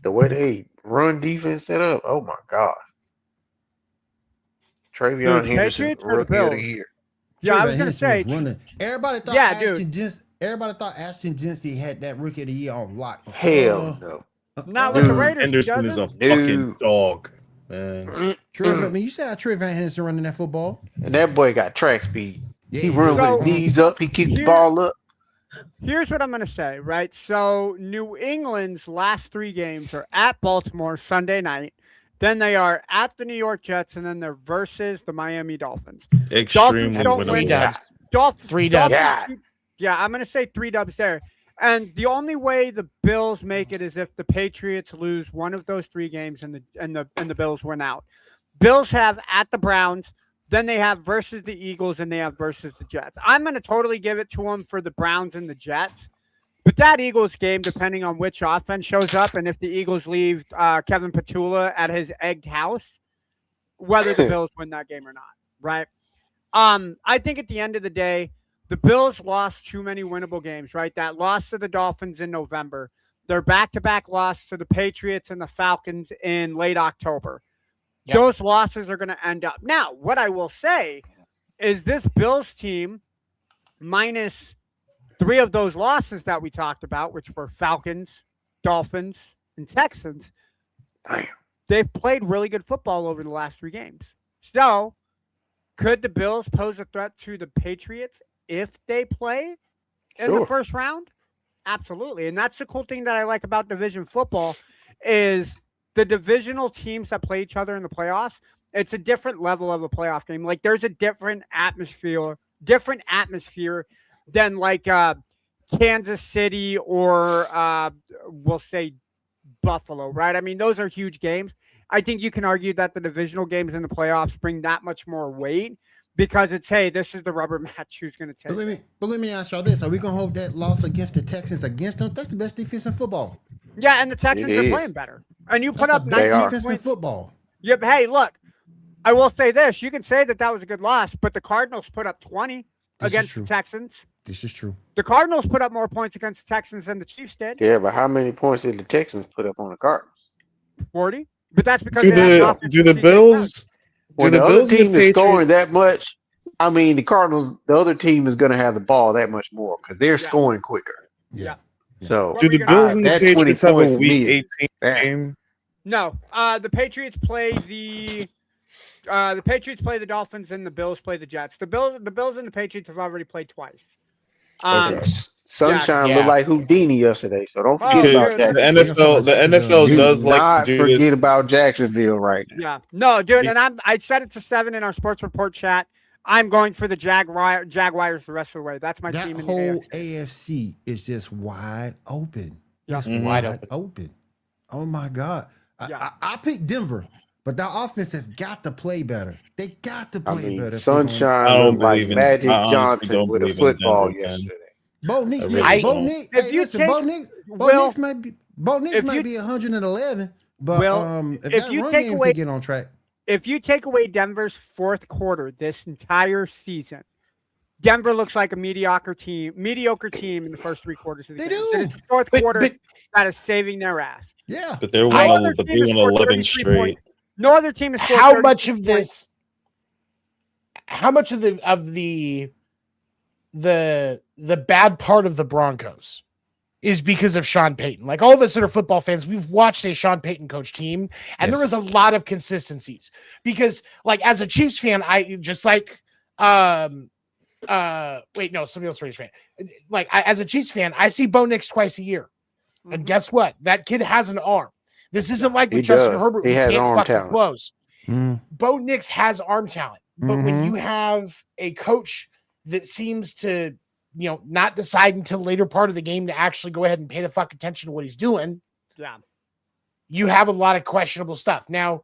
the way they run defense set up, oh my God. Travion Henderson, rookie of the year. Yeah, I was gonna say. Everybody thought Ashton Jinstey had that rookie of the year on lock. Hell no. Not with the Raiders. Henderson is a fucking dog, man. I mean, you saw Travion Henderson running that football, and that boy got track speed. Yeah, he runs with his knees up. He keeps the ball up. Here's what I'm going to say, right? So New England's last 3 games are at Baltimore Sunday night. Then they are at the New York Jets, and then they're versus the Miami Dolphins. Extremely winnable. Dolphins. 3 dubs. Yeah, I'm going to say 3 dubs there. And the only way the Bills make it is if the Patriots lose one of those 3 games and the Bills win out. Bills have at the Browns, then they have versus the Eagles, and they have versus the Jets. I'm going to totally give it to them for the Browns and the Jets. But that Eagles game, depending on which offense shows up, and if the Eagles leave Kevin Petula at his egged house, whether the Bills win that game or not, right? I think at the end of the day, the Bills lost too many winnable games, right? That loss to the Dolphins in November, their back-to-back loss to the Patriots and the Falcons in late October. Yep. Those losses are going to end up. Now, what I will say is this Bills team, minus 3 of those losses that we talked about, which were Falcons, Dolphins, and Texans, they've played really good football over the last 3 games. So, could the Bills pose a threat to the Patriots if they play in the first round? Absolutely. And that's the cool thing that I like about division football is the divisional teams that play each other in the playoffs. It's a different level of a playoff game. Like there's a different atmosphere than like Kansas City or we'll say Buffalo, right? I mean, those are huge games. I think you can argue that the divisional games in the playoffs bring that much more weight because it's, hey, this is the rubber match. Who's going to take it? But let me ask y'all this. Are we going to hold that loss against the Texans against them? That's the best defense in football. Yeah, and the Texans are playing better. And you put up 19 defense in football. Yep. Hey, look, I will say this. You can say that was a good loss, but the Cardinals put up 20 against the Texans. This is true. The Cardinals put up more points against the Texans than the Chiefs did. Yeah, but how many points did the Texans put up on the Cardinals? 40. But that's because do the Bills when the other team is scoring that much, I mean the Cardinals, the other team is going to have the ball that much more because they're scoring quicker. Yeah. So do the Bills and the Patriots have a week 18 game? No. The Patriots play the Dolphins and the Bills play the Jets. The Bills and the Patriots have already played twice. Sunshine looked like Houdini yesterday, so don't forget about that. The NFL does not do forget this. about Jacksonville right now. Yeah, no, dude, and I said it to 7 in our sports report chat. I'm going for the Jaguars the rest of the way. That's my team. That in whole the AFC is just wide open. Just wide open. Oh my God! I picked Denver. But their offense has got to play better. They got to play better. Sunshine looked like Magic Johnson with a football yesterday. Bo Nix might be 111, but if that run game can get on track. If you take away Denver's fourth quarter this entire season, Denver looks like a mediocre team in the first 3 quarters of the game. They do. It's the fourth quarter that is saving their ass. Yeah. But they won 11 straight. No other team has scored. How much of the bad part of the Broncos is because of Sean Payton? Like all of us that are football fans, we've watched a Sean Payton coach team, and there is a lot of consistencies. Because, like, as a Chiefs fan, I just like somebody else raised fan. Like, as a Chiefs fan, I see Bo Nix twice a year, and guess what? That kid has an arm. This isn't like with Justin Herbert, who can't fucking close. Bo Nix has arm talent, but when you have a coach that seems to, not decide until later part of the game to actually go ahead and pay the fuck attention to what he's doing, you have a lot of questionable stuff. Now,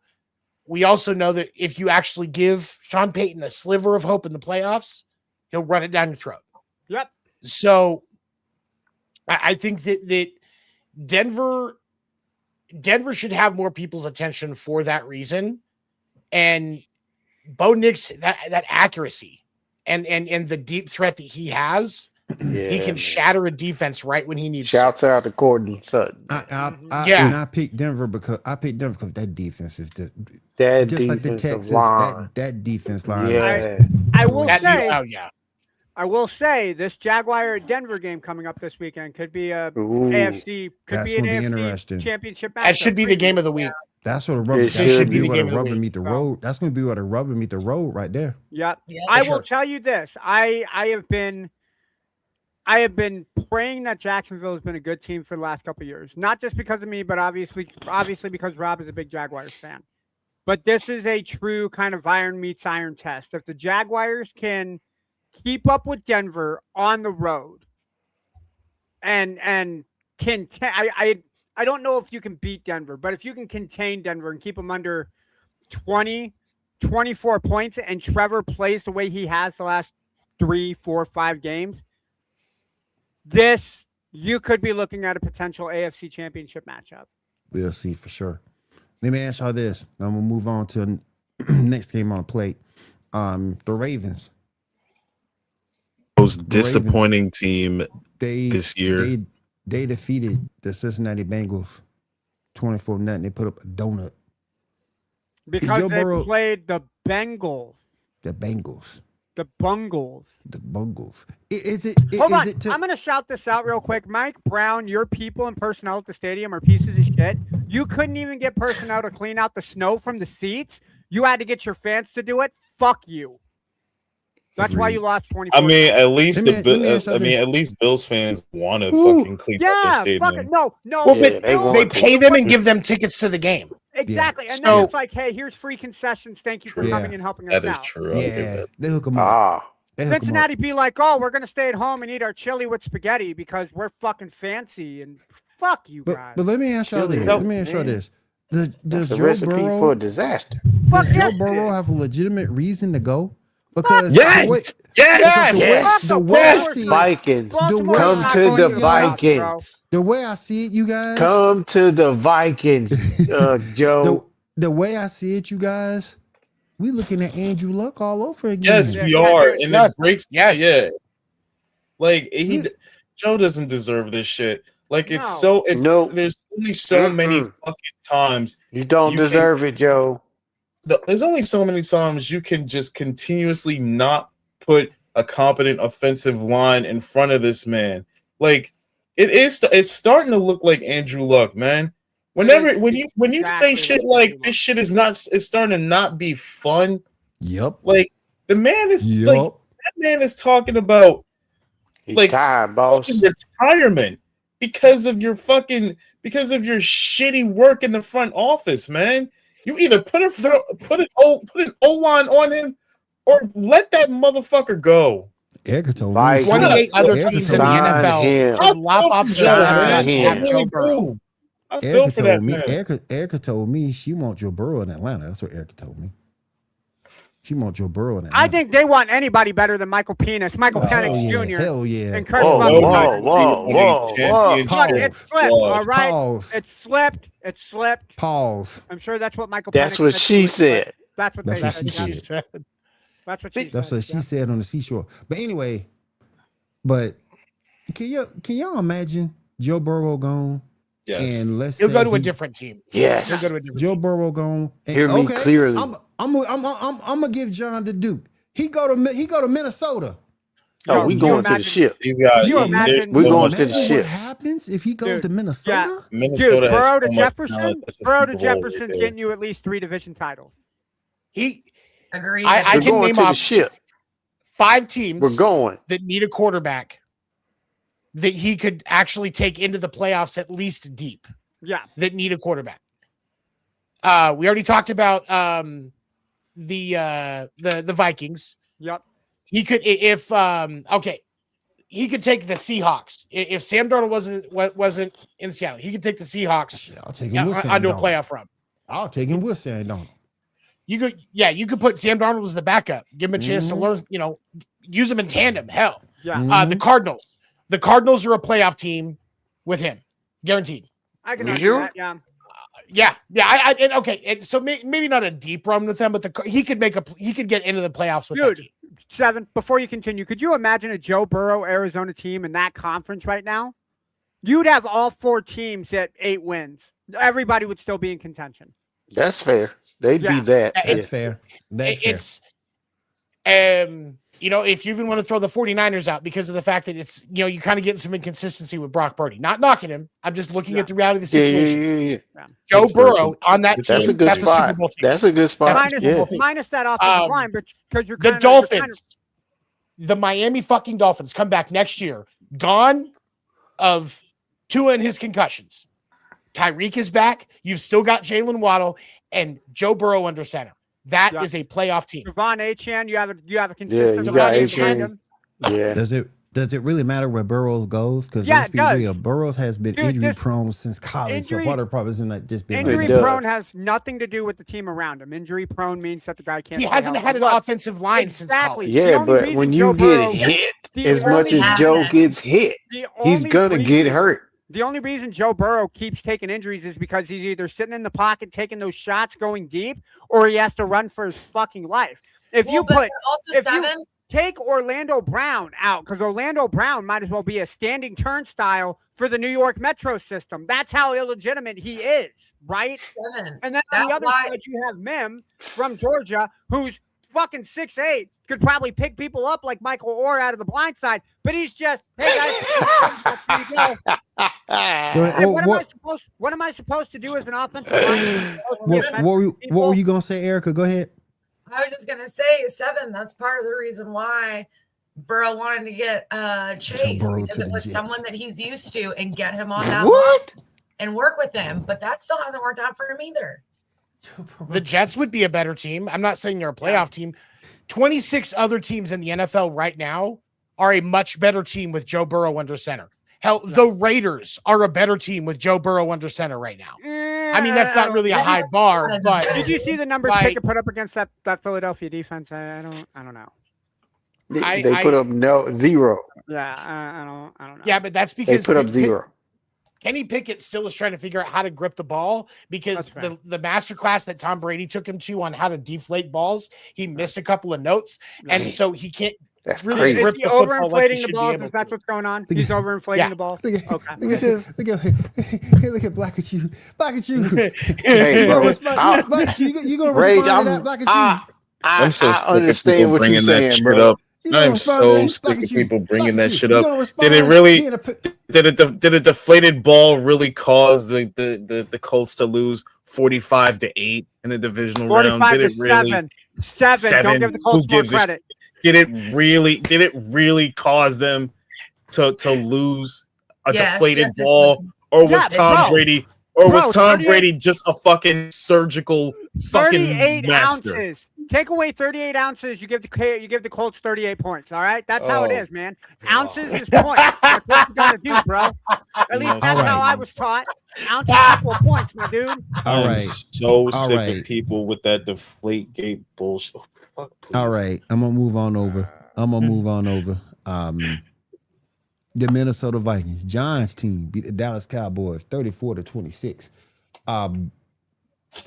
we also know that if you actually give Sean Payton a sliver of hope in the playoffs, he'll run it down your throat. Yep. So I think that Denver should have more people's attention for that reason. And Bo Nix, that accuracy and the deep threat that he has, he can shatter a defense right when he needs Shouts out to Courtney Sutton. And I picked Denver because that defense is just like the Texans. That defense line. Yeah. I will say this Jaguar Denver game coming up this weekend could be an AFC championship match. That should be the game of the week. That's what a rubber. That should be where the rubber meet the road. That's going to be where the rubber meet the road right there. Yeah. I will tell you this. I have been praying that Jacksonville has been a good team for the last couple of years. Not just because of me, but obviously because Rob is a big Jaguars fan. But this is a true kind of iron meets iron test. If the Jaguars can keep up with Denver on the road and I don't know if you can beat Denver, but if you can contain Denver and keep them under 20, 24 points, and Trevor plays the way he has the last 3, 4, 5 games, you could be looking at a potential AFC championship matchup. We'll see for sure. Let me ask y'all this. I'm going to move on to the next game on the plate. The Ravens. Most disappointing team this year. They defeated the Cincinnati Bengals 24-0. They put up a donut. Because they played the Bengals. The Bengals. The Bungles. The Bungles. Hold on. I'm going to shout this out real quick. Mike Brown, your people and personnel at the stadium are pieces of shit. You couldn't even get personnel to clean out the snow from the seats. You had to get your fans to do it. Fuck you. That's why you lost 24. I mean, at least at least Bills fans want to fucking clean up their stadium. Fucking no. Well, they pay them and give them tickets to the game. Exactly. And then it's like, hey, here's free concessions. Thank you for coming and helping us out. That is true. Yeah, they hook them up. Cincinnati be like, oh, we're going to stay at home and eat our chili with spaghetti because we're fucking fancy and fuck you guys. But let me ask y'all this. Does the Joe recipe Burrow for a disaster? Does Joe Burrow have a legitimate reason to go? Because yes, the way I see it, Vikings. come to the Vikings. The way I see it, you guys. Come to the Vikings, Joe. The way I see it, you guys. We looking at Andrew Luck all over again. Yes, we are. And it breaks. Yeah. Like Joe doesn't deserve this shit. Like there's only so many fucking times you don't deserve it, Joe. There's only so many times you can just continuously not put a competent offensive line in front of this man. Like it's starting to look like Andrew Luck, man. When you say shit like this shit it's starting to not be fun. Yep. Like the man is like that man is talking about time, boss. Retirement because of your shitty work in the front office, man. You either put an O-line on him or let that motherfucker go. Erica told me 28 other teams in the NFL lop off Joe Burrow. Erica told me she wants Joe Burrow in Atlanta. That's what Erica told me. She wants Joe Burrow in Atlanta. I think they want anybody better than Michael Penix Jr. Hell yeah. And Whoa. It slipped, all right? Pause. It slipped. Pause. I'm sure that's what Michael That's what she said. That's what she said. That's what she said on the seashore. But anyway, can y'all imagine Joe Burrow gone? Yes. And let's he'll go to a different team. Yes. He'll go to a different Joe Burrow gone. And, hear me clearly. I'm gonna give John the Duke. He go to Minnesota. Oh, we going to the ship. We're going to the ship. What happens if he goes to Minnesota? Yeah. Minnesota Burrow to Jefferson's getting you at least 3 division titles. Agreed. I can name off 5 teams that need a quarterback that he could actually take into the playoffs at least deep. Yeah. That need a quarterback. We already talked about the Vikings. Yep. He could he could take the Seahawks. If Sam Darnold wasn't in Seattle, he could take the Seahawks. I'll take him with Sam onto a Darnold. playoff run. I'll take him with Sam Darnold. You could put Sam Darnold as the backup. Give him a chance to learn, use him in tandem. Hell. Yeah. The Cardinals. The Cardinals are a playoff team with him, guaranteed. I can argue that. Yeah. Okay. So maybe not a deep run with them, but he could get into the playoffs with that team. 7. Before you continue, could you imagine a Joe Burrow Arizona team in that conference right now? You'd have all 4 teams at 8 wins. Everybody would still be in contention. That's fair. They'd be that. That's fair. That's fair. If you even want to throw the 49ers out because of the fact that it's, you kind of getting some inconsistency with Brock Purdy. Not knocking him. I'm just looking at the reality of the situation. Yeah. Joe Burrow on that team. That's a Super Bowl team. That's a good spot. Minus that offensive line, but because you're the Dolphins, the Miami fucking Dolphins come back next year, gone of Tua and his concussions. Tyreek is back. You've still got Jalen Waddle and Joe Burrow under center. That is a playoff team. Devon Achane, you have a consistent Devon Achane. Yeah. Does it really matter where Burrows goes? Because let's be real, Burrows has been injury prone since college. So part of the problem is not just being injury prone has nothing to do with the team around him. Injury prone means that the guy can't. He hasn't had an offensive line since college. Yeah, but when you get hit as much as Joe gets hit, he's gonna get hurt. The only reason Joe Burrow keeps taking injuries is because he's either sitting in the pocket taking those shots going deep, or he has to run for his fucking life. If you take Orlando Brown out, because Orlando Brown might as well be a standing turnstile for the New York Metro system. That's how illegitimate he is, right? 7. And then on the other side, you have Mim from Georgia, who's fucking 6'8", could probably pick people up like Michael Orr out of the blind side, but he's just, hey guys, what am I supposed to do as an offensive lineman? What were you gonna say, Erica? Go ahead. I was just gonna say 7. That's part of the reason why Burrow wanted to get Chase, because it was someone that he's used to, and get him on that line and work with him. But that still hasn't worked out for him either. The Jets would be a better team. I'm not saying they're a playoff team. 26 other teams in the NFL right now are a much better team with Joe Burrow under center. Hell, the Raiders are a better team with Joe Burrow under center right now. I mean, that's not really a high bar, but did you see the numbers Pickett put up against that Philadelphia defense? I don't know. They put up 0. Yeah, I don't know. Yeah, but that's because they put up 0. Kenny Pickett still is trying to figure out how to grip the ball, because the master class that Tom Brady took him to on how to deflate balls, he missed a couple of notes, and so he can't really grip the football like he should be able to. That's what's going on. He's overinflating the ball. Look at Black at you. Black at you. Hey, bro. Black at you. You gonna respond to that? Black at you. I'm so sick of people bringing that shit up. I'm so sick of people bringing that shit up. Did it really? Did a deflated ball really cause the Colts to lose 45-8 in the divisional round? Did it really? 7. Don't give the Colts more credit. Did it really cause them to lose a deflated ball, or was Tom Brady? Or was Tom Brady just a fucking surgical fucking 38 master? Ounces. Take away 38 ounces, you give the Colts 38 points. All right, that's how it is, man. Ounces is points. That's what you gotta do, bro. At least that's how I was taught. Ounces equal points, my dude. All right. I'm so sick of people with that deflate gate bullshit. Fuck, all right, I'm gonna move on over. The Minnesota Vikings, Giants team beat the Dallas Cowboys 34-26. Can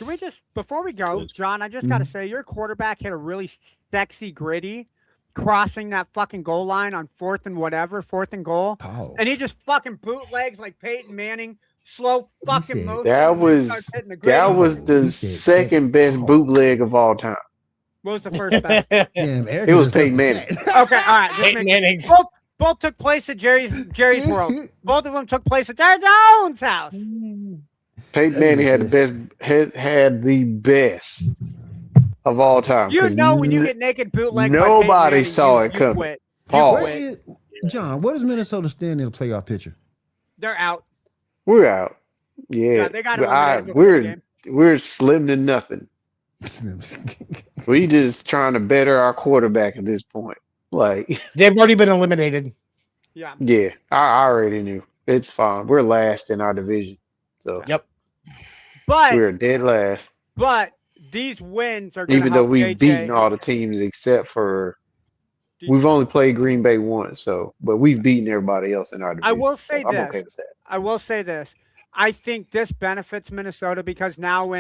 we just, before we go, John, I just got to say, your quarterback hit a really sexy gritty crossing that fucking goal line on 4th and goal. Oh. And he just fucking bootlegs like Peyton Manning, slow fucking motion. That was the second best bootleg of all time. What was the first best? It was Peyton Manning. Okay, all right. Peyton Manning's. Both took place at Jerry's world. Both of them took place at Jerry Jones' house. Peyton Manning had the best of all time. You know when you get naked bootleg. Nobody saw it coming. Paul. John, where does Minnesota stand in the playoff picture? They're out. We're out. Yeah, they got we're slim to nothing. We just trying to better our quarterback at this point. Like, they've already been eliminated. Yeah, I already knew. It's fine. We're last in our division. So but we're dead last. But these wins are even though we've beaten all the teams except for We've only played Green Bay once, but we've beaten everybody else in our division. I will say so I'm this. okay with that. I will say this. I think this benefits Minnesota because now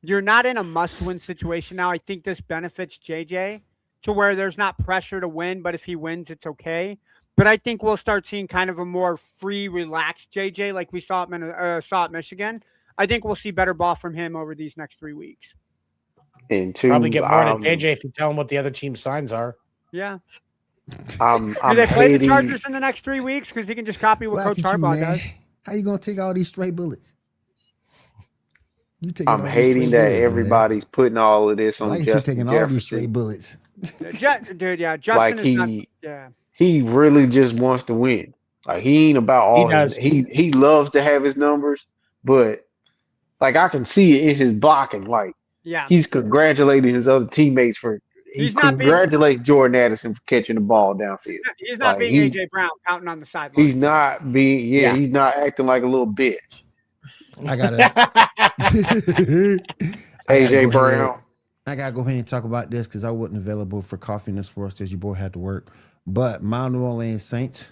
you're not in a must-win situation now. I think this benefits JJ to where there's not pressure to win, but if he wins, it's okay. But I think we'll start seeing kind of a more free, relaxed JJ like we saw at Michigan. I think we'll see better ball from him over these next 3 weeks. And two, probably get more than JJ if you tell him what the other team's signs are. Yeah. I'm Do they play hating, the Chargers in the next 3 weeks? Because he can just copy what Coach Harbaugh does. How you gonna take all these stray bullets? I'm hating that everybody's putting all of this on Justin taking all these stray bullets. Dude, yeah, Justin like is not, yeah. He really just wants to win. Like he ain't about all he loves to have his numbers, but like I can see it in his blocking. Like he's congratulating his other teammates for congratulates Jordan Addison for catching the ball downfield. He's not being AJ Brown counting on the sideline. He's not being he's not acting like a little bitch. I gotta AJ Brown. I gotta go ahead and talk about this because I wasn't available for Coffee and Sports because your boy had to work. But my New Orleans Saints,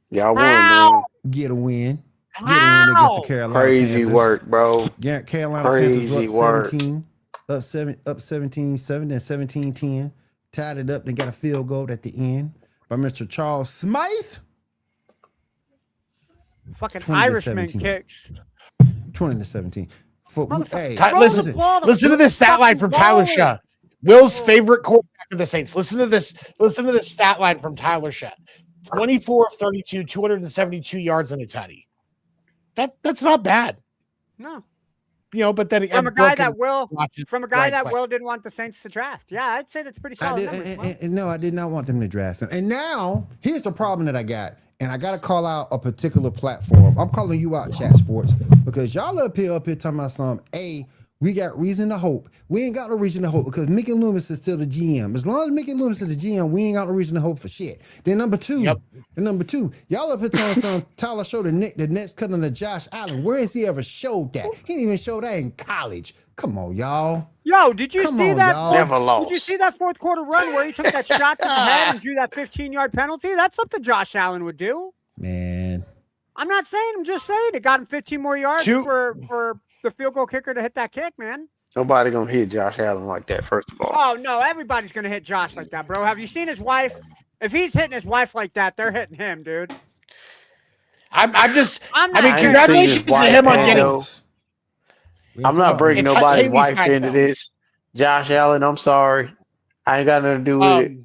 y'all won, man. Get a win. Get a win against the Carolina Crazy Panthers. work, bro. Yeah, Carolina Crazy Panthers up 17-7 and 17-10. Tied it up. They got a field goal at the end by Mr. Charles Smythe. Fucking Irishman kicks. 20-17. Listen to this stat line from Tyler Shaw. Will's favorite quarterback of the Saints. Listen to this stat line from Tyler Shaw. 24 of 32, 272 yards and a tutty. That's not bad. No. But then from a guy that Will didn't want the Saints to draft. Yeah, I'd say that's pretty solid. No, I did not want them to draft him. And now here's the problem that I got. And I got to call out a particular platform. I'm calling you out, Chat Sports, because y'all up here talking about something. We got reason to hope. We ain't got no reason to hope because Mickey Loomis is still the GM. As long as Mickey Loomis is the GM, we ain't got no reason to hope for shit. Then number two, y'all up here telling some Tyler showed the Nets cutting to Josh Allen. Where has he ever showed that? He didn't even show that in college. Come on, y'all. Yo, did you see that? Never lost. Did you see that fourth quarter run where he took that shot to the head and drew that 15-yard penalty? That's something Josh Allen would do. Man. I'm not saying. I'm just saying it got him 15 more yards for the field goal kicker to hit that kick, man. Nobody gonna hit Josh Allen like that, first of all. Oh, no, everybody's gonna hit Josh like that, bro. Have you seen his wife? If he's hitting his wife like that, they're hitting him, dude. Congratulations to him on getting. I'm not bringing nobody's wife into this. Josh Allen, I'm sorry. I ain't got nothing to do with it.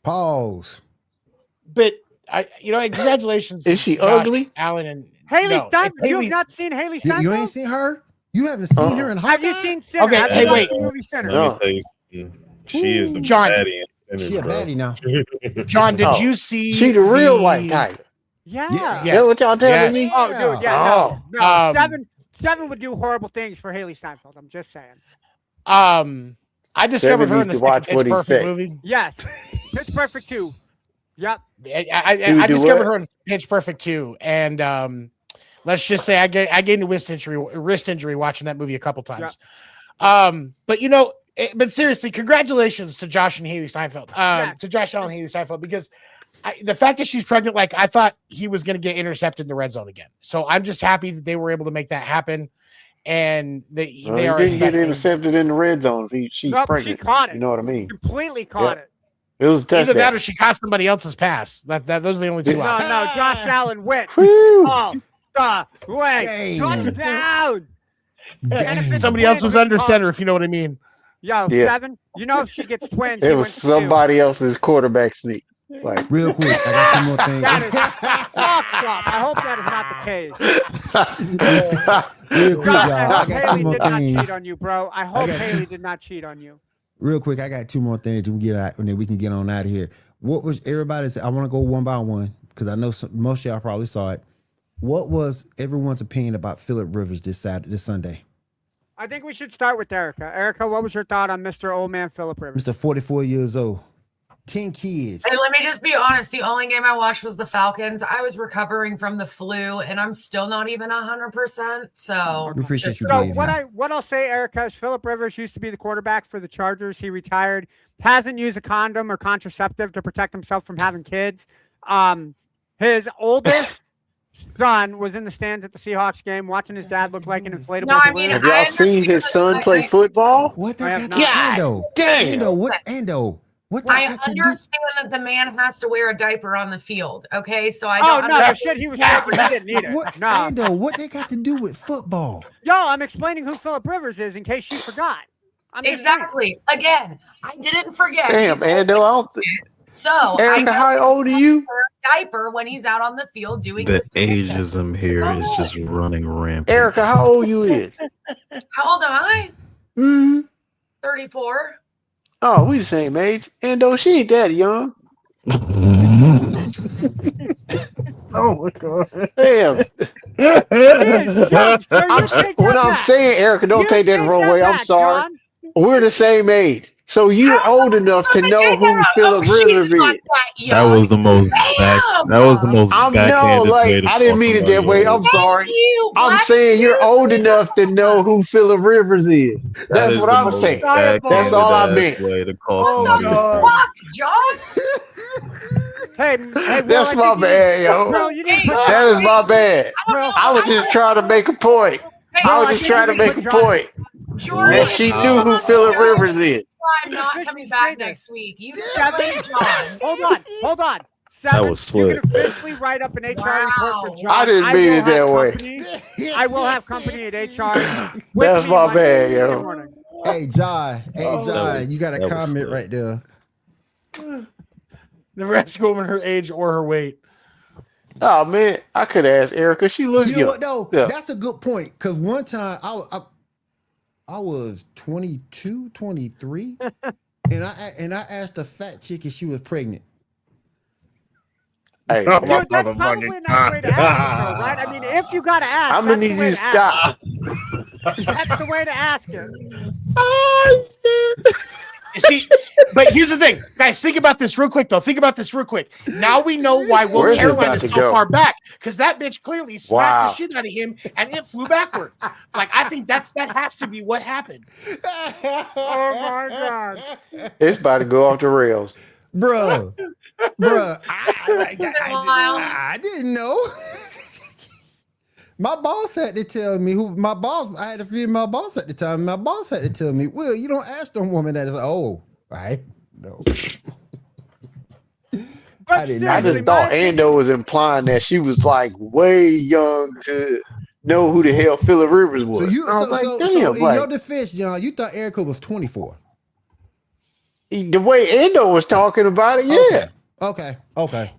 Pause. But congratulations. Is she Josh ugly? Allen and Haley Steinfeld. You have not seen Haley Steinfeld? You ain't seen her? You haven't seen her in Hawkeye? Have you seen Sinner? Okay, hey, wait. She is a John. baddie. She a baddie now. John, did you see? She the real white guy. Yeah. That's what y'all telling me? Oh, dude, yeah, no. Seven would do horrible things for Haley Steinfeld. I'm just saying. I discovered her in the second Pitch Perfect movie. Yes. Pitch Perfect 2. Yep. I discovered her in Pitch Perfect 2. And let's just say I gained a wrist injury watching that movie a couple times. Yep. But seriously, congratulations to Josh and Haley Steinfeld. To Josh Allen and Haley Steinfeld, because the fact that she's pregnant, like I thought he was going to get intercepted in the red zone again. So I'm just happy that they were able to make that happen. And they are didn't get intercepted in the red zone. She's pregnant. She caught it. You know what I mean? Completely caught it. It was a touchdown. Either that or she caught somebody else's pass. Those are the only two. No, Josh Allen went. Oh, the way. Touchdown. Somebody else was under center, if you know what I mean. Yo, 7. You know if she gets twins. It was somebody else's quarterback sneak. Like real quick, I got 2 more things. That is fucked up. I hope that is not the case. Real quick, y'all. I got 2 more things. Haley did not things. cheat on you, bro. I hope Haley did not cheat on you. Real quick, I got 2 more things and then we can get on out of here. What was everybody's? I want to go one by one because I know most of y'all probably saw it. What was everyone's opinion about Phillip Rivers this Sunday? I think we should start with Erica. Erica, what was your thought on Mr. Old Man Phillip Rivers? Mr. 44 years old. 10 kids. And let me just be honest. The only game I watched was the Falcons. I was recovering from the flu, and I'm still not even 100%. So We appreciate you, So baby. what I'll say, Erica, is Phillip Rivers used to be the quarterback for the Chargers. He retired. Hasn't used a condom or contraceptive to protect himself from having kids. His oldest son was in the stands at the Seahawks game, watching his dad look like an inflatable balloon. Have y'all seen his son play football? What I have that not. Ando? Damn. Ando, what Ando? What that I got to do? understand that the man has to wear a diaper on the field. Okay, so I Oh don't. no, the understand. shit he was taking, he didn't need it. What, No, Ando, what they got to do with football? yo, I'm explaining who Phillip Rivers is in case you forgot. I'm just saying. Exactly. Again, I didn't forget. Damn, He's Ando. So Erica, I how old are you? wear a diaper when he's out on the field doing The his position. ageism here is just running rampant. Erica, how old you is? How old am I? Hmm. 34. Oh, we the same age. Ando, she ain't that young. Oh my god. Damn. What I'm saying, Erica, don't take that the wrong way. I'm sorry. John. We're the same age. So you're old enough to know who Phillip Rivers is. That was the most back. That was the most I'm no, backhanded way like to I didn't call mean it somebody that way. old. I'm sorry. I'm Black saying you're dude. old enough to know who Phillip Rivers is. That That's is what the I'm most saying. backhanded That's all I ass meant. way to call Oh, somebody God. old. Fuck, John. Hey, Will, That's I my think you bad, need- yo. Will, you need to put That is my bad. Will, I was just trying to make a point. I was just trying to make a point Jordan, that she knew who Phillip Rivers is. I'm not coming back next week. You play John. Hold on. Seven, was you slick. can officially write up an HR report for John. I didn't mean will it that have way. company. I will have company at HR. with That's me my Monday, bad, Tuesday yo. morning. Hey, John. Hey, Oh, John. You got a that was comment slick. right there. Never ask a woman her age or her weight. Oh man, I could ask Erica. She looks You know young. what though? Yeah. That's a good point. Cause one time I was 22, 23, and I asked a fat chick if she was pregnant. Hey, Dude, that's probably a nice way to ask it, though, right? I mean, if you gotta ask, I'm gonna that's need the way you to to ask stop. it. That's the way to ask it. See, but here's the thing, guys. Think about this real quick, though. Think about this real quick. Now we know why Will's Where's this hairline about is to so go? far back, because that bitch clearly smacked Wow. the shit out of him, and it flew backwards. Like I think that has to be what happened. Oh my god. It's about to go off the rails. Bro, I didn't know. My boss had to tell me I had to feed my boss at the time. My boss had to tell me, Will, you don't ask no woman that is old, right? No. I didn't I just thought Ando was implying that she was like way young to know who the hell Phillip Rivers was. So you I was like, so damn, in like, your defense, John, you thought Erica was 24. the way Ando was talking about it, yeah. Okay.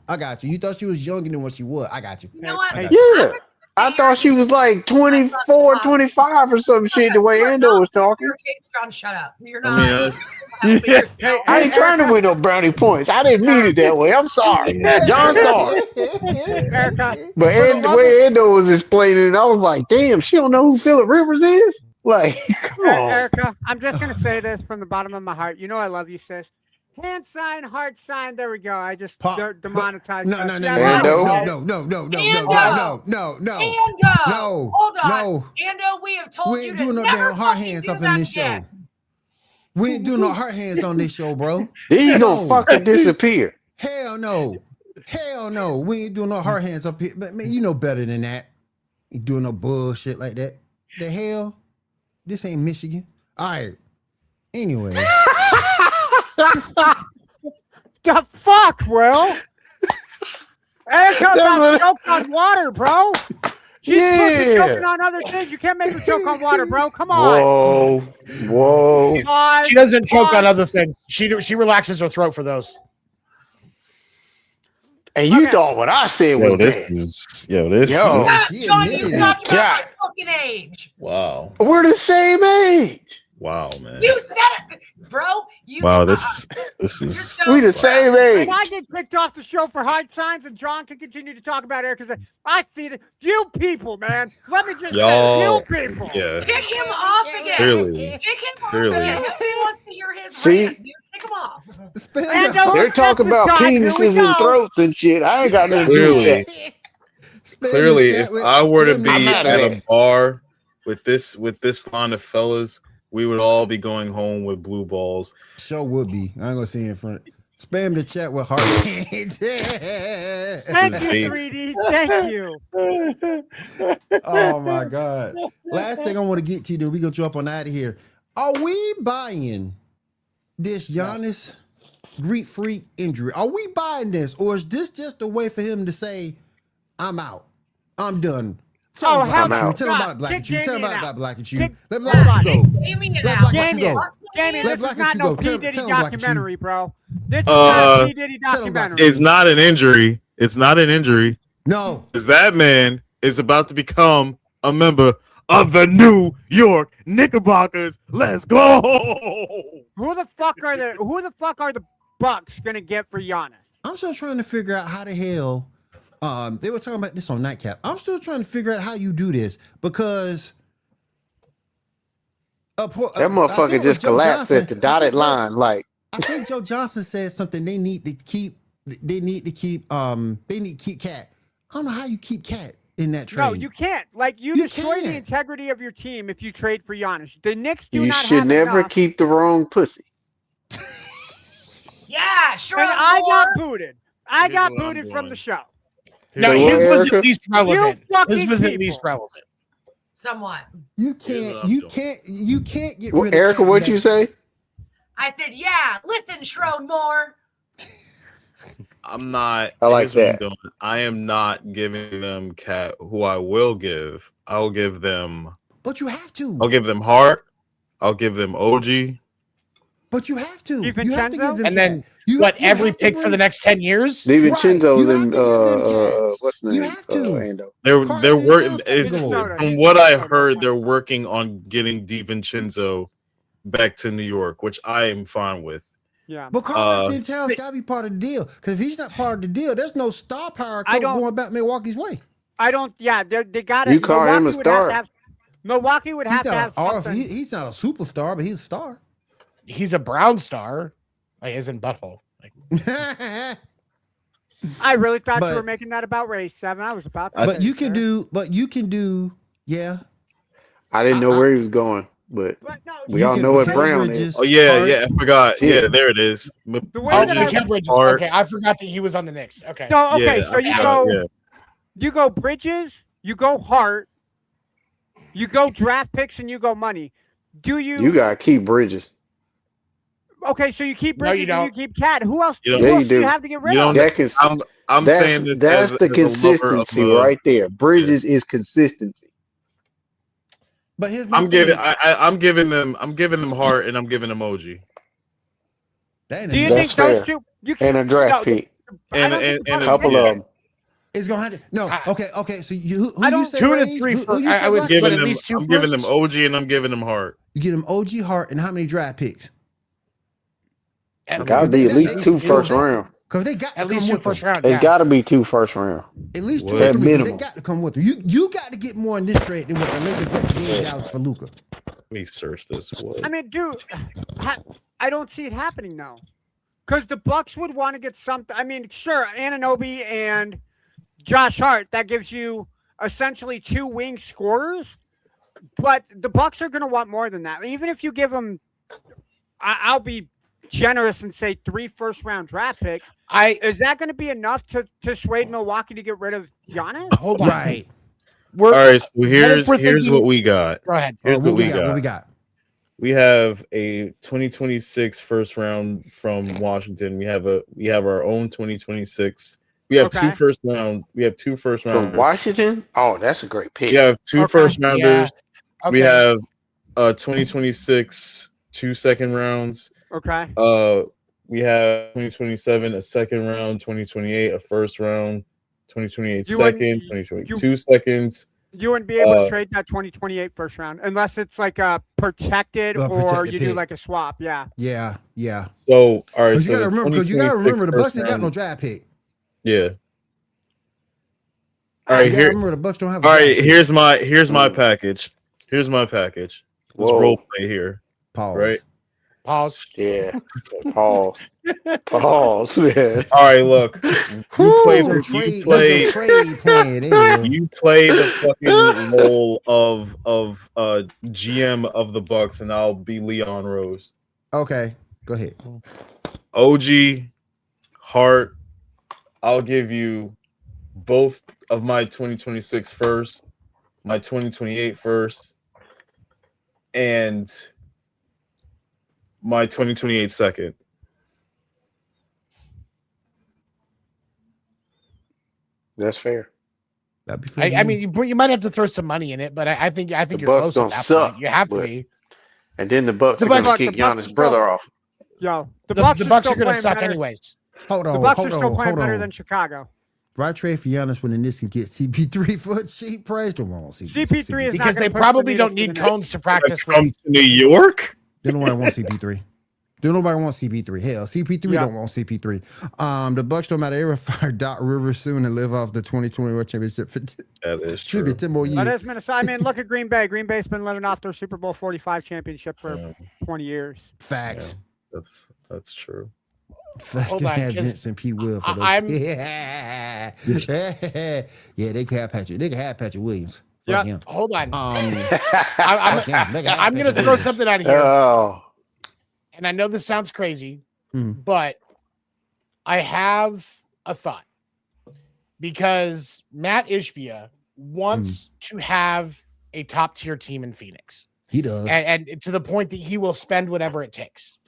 I got you. You thought she was younger than what she was. I got you. You know what? Yeah. I thought she was like 24, 25 or some shit the way Ando was talking. John, shut up. You're I not. mean, I ain't trying to win no brownie points. I didn't mean it that way. I'm sorry. John sorry. Erica, But the way Ando was explaining it, I was like, damn, she don't know who Phillip Rivers is? Like, come on. Erica, I'm just gonna say this from the bottom of my heart. You know I love you, sis. Hand sign, heart sign. There we go. I just demonetized. No. that. No. Ando, hold on. No. Ando, we have told We you ain't to doing no never damn hard fucking hands do up in that this again. show. We ain't doing no hard hands on this show, bro. He's gonna fucking disappear. Hell no. We ain't doing no hard hands up here. But man, you know better than that. Ain't doing no bullshit like that. The hell? This ain't Michigan. All right. Anyway. The fuck, Will? Erica about to choke on water, bro. She's supposed to be choking on other things. You can't make her choke on water, bro. Come on. Whoa. She doesn't choke on other things. She relaxes her throat for those. And you thought what I said was John, you talked about my fucking age. Wow. We're the same age. Wow, man. You said it, bro. Wow, this is we the same age. When I get kicked off the show for hard signs, and John can continue to talk about Erica, I see that you people, man. Let me just say, you people. Yeah. Kick him off again. Clearly. Kick him off Clearly. again. Nobody wants to hear his See? rant. Dude. Kick him off. They're talking about penises and throats and shit. I ain't got nothing to do with that. Clearly, if I were to be at a bar with this line of fellas, we would all be going home with blue balls. Sure would be. I ain't gonna say in front. Spam the chat with heart hands. Thank you, 3D. Thank you. Oh my God. Last thing I want to get to, then we gonna jump on out of here. Are we buying this Giannis Greek freak injury? Are we buying this, or is this just a way for him to say, "I'm out, I'm done"? Tell him about Black and you. Tell him about Black and you. Let Black and you go. Let Black and you go. Damien, this is not no P. Diddy documentary, bro. This is not a P. Diddy documentary. It's not an injury. It's not an injury. No. Because that man is about to become a member of the New York Knickerbockers. Let's go. Who the fuck are the Bucks gonna get for Giannis? I'm still trying to figure out how the hell. They were talking about this on Nightcap. I'm still trying to figure out how you do this because that motherfucker just collapsed at the dotted line. Like I think Joe Johnson said something. They need to keep Cat. I don't know how you keep Cat in that trade. No, you can't. Like you destroy the integrity of your team if you trade for Giannis. The Knicks do not. You should never keep the wrong pussy. Yeah, sure. And I got booted. I got booted from the show. No, his was at least relevant. His was at least relevant. Somewhat. You can't get rid of Erica, what'd you say? I said, yeah, listen, Schrodemore. I'm not. I like that. I am not giving them Cat. Who I will give. I'll give them. But you have to. I'll give them Hart. I'll give them OG. But you have to. You have to give them. And then every pick for the next 10 years? DiVincenzo's and what's the name? You have to. Ando. They're working. From what I heard, they're working on getting DiVincenzo back to New York, which I am fine with. Yeah, but Karl-Anthony Towns got to be part of the deal because if he's not part of the deal, there's no star power going back Milwaukee's way. I don't. Yeah, they got it. You call him a star? Milwaukee would have to have something. He's not a superstar, but he's a star. He's a brown star, like as in butthole. Like. I really thought you were making that about race 7. I was about to. But you can do. Yeah. I didn't know where he was going. But we all know what Brown is. Oh yeah, I forgot. Yeah, there it is. The way that Bridges. Okay, I forgot that he was on the Knicks. Okay. So you go Bridges, you go Hart, you go draft picks, and you go money. You gotta keep Bridges. Okay, so you keep Bridges and you keep Cat. Who else? Do you have to get rid of? I'm saying this that's the consistency right there. Bridges is consistency. But I'm giving them Hart and I'm giving them OG. Do you think those two? And a draft pick and a couple of them. It's gonna have to Okay. So who you say 2 to 3. I was giving them. I'm giving them OG and I'm giving them Hart. You give them OG, Hart, and how many draft picks? Gotta be at least 2 first round. Because they got at least 2 first round. It's got to be 2 first round. At least 2 at minimum. They got to come with them. You got to get more in this trade than what the Lakers got to get Dallas for Luka. Let me search this. I mean, dude, I don't see it happening now. Because the Bucks would want to get something. I mean, sure, Anunoby and Josh Hart, that gives you essentially 2 wing scorers. But the Bucks are going to want more than that. Even if you give them, I'll be generous and say 3 first-round draft picks. Is that going to be enough to sway Milwaukee to get rid of Giannis? Hold on. Right. All right, so here's what we got. Go ahead. Here's what we got. What we got? We have a 2026 first round from Washington. We have our own 2026. We have 2 first round. We have 2 first rounders from Washington. Oh, that's a great pick. We have 2 first rounders. Yeah. We have 2026 2 second rounds. Okay. We have 2027 a second round, 2028 a first round, 2028 second, 2022 seconds. You wouldn't be able to trade that 2028 first round unless it's like a protected or you do like a swap. Yeah. Yeah. So all right. You gotta remember the Bucks ain't got no draft pick. Yeah. All right. Remember the Bucks don't have. All right. Here's my package. Here's my package. Let's role play here. Pause. Right. Pause. Yeah. Pause. Pause, man. All right, look. You play the fucking role of GM of the Bucks, and I'll be Leon Rose. Okay, go ahead. OG, Hart, I'll give you both of my 2026 first, my 2028 first, and my 2028 second. That's fair. That'd be fair. I mean, you might have to throw some money in it, but I think The you're Bucks close at don't that suck, point. You have to but- be. And then the Bucks The are going Bucks- to kick the Bucks Giannis' are brother still- off. Yo, The Bucks are going to playing suck better. anyways. Hold on, The Bucks hold are still on, playing hold better on. than Chicago. Why trade for Giannis when the Knicks can get CP3 for a cheap price? Don't want CP3. CP3 is Because not they gonna push probably the don't needle need for the cones to practice Come with. to New York? Don't nobody want CP3. Don't nobody want CP3. Hell, CP3 Yeah. don't want CP3. The Bucks don't matter. They will fire Doc Rivers soon and live off the 2021 championship for That is should be true. 10 more That years. is Minnesota. I mean, look at Green Bay. Green Bay's been living off their Super Bowl 45 championship for 20 years. Facts. That's true. Facts. Hold They on, have 'cause Vince and P. Will for those. I'm- Yeah. Yeah, they can have Patrick. They can have Patrick Williams. Yeah. Fuck him. Hold on. Um, I'm fuck him. They can have going to Patrick throw Williams. something out of here. Oh. And I know this sounds crazy, Mm. but I have a thought. Because Matt Ishbia wants to have a top tier team in Phoenix. He does. And to the point that he will spend whatever it takes.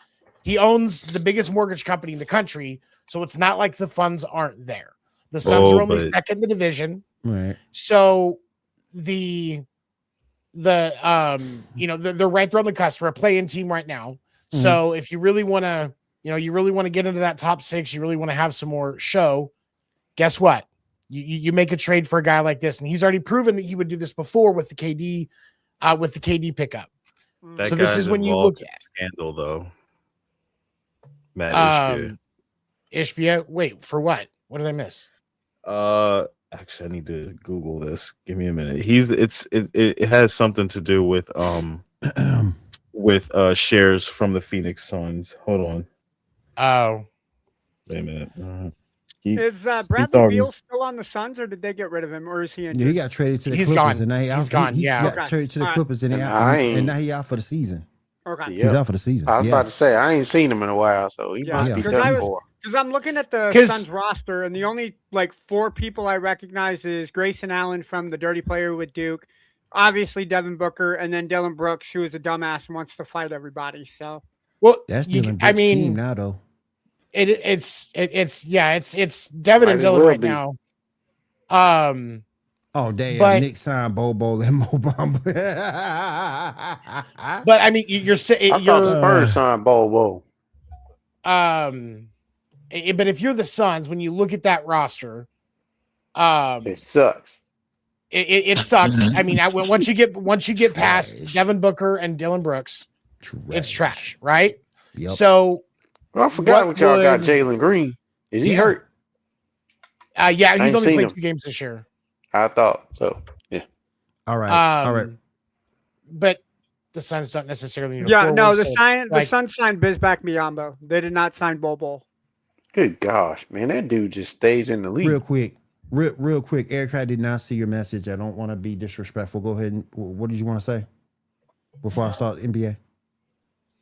He owns the biggest mortgage company in the country, so it's not like the funds aren't there. The Suns are only second in the division. Right. So they're right there on the cusp. We're a play-in team right now. So if you really want to, you really want to get into that top six, you really want to have some more show, guess what? You make a trade for a guy like this, and he's already proven that he would do this before with the KD pickup. That So this guy's is when you involved look in at scandal, though. Matt Ishbia. Ishbia. Wait, for what? What did I miss? Actually, I need to Google this. Give me a minute. It has something to do with shares from the Phoenix Suns. Hold on. Oh, wait a minute. Is Bradley Beal still on the Suns, or did they get rid of him, or is he injured? Yeah, he got traded to the He's Clippers, gone. and now He's gone. He Yeah. got traded to the Clippers, and, And now he out for the season. Okay. He's out for the season. I was yeah. about to say, I ain't seen him in a while, so he must be done for. Because I'm looking at the 'Cause- Suns roster, and the only four people I recognize is Grayson Allen from the Dirty Player with Duke, obviously Devin Booker, and then Dylan Brooks, who is a dumbass and wants to fight everybody. So, well, That's Dylan Brooks' team now, though. It's Devin Might and as Dylan well right be. now. Oh damn! But- Nick signed Bobo and Mo Bamba. But I mean, you're saying I thought the Spurs signed Bobo. but if you're the Suns, when you look at that roster, It sucks. it sucks. I mean, once you get past Devin Booker and Dylan Brooks, it's trash, right? Yep. So, I forgot what y'all got would- Jalen Green. Is he hurt? yeah, he's ain't only seen played him. 2 games this year. I thought so. Yeah. All right. All right. But the Suns don't necessarily need a yeah, forward, no, so the it's Suns signed Bizback Miyambo. They did not sign Bobo. Good gosh, man, that dude just stays in the league. Real quick. Eric, I did not see your message. I don't want to be disrespectful. Go ahead and what did you want to say before I start NBA?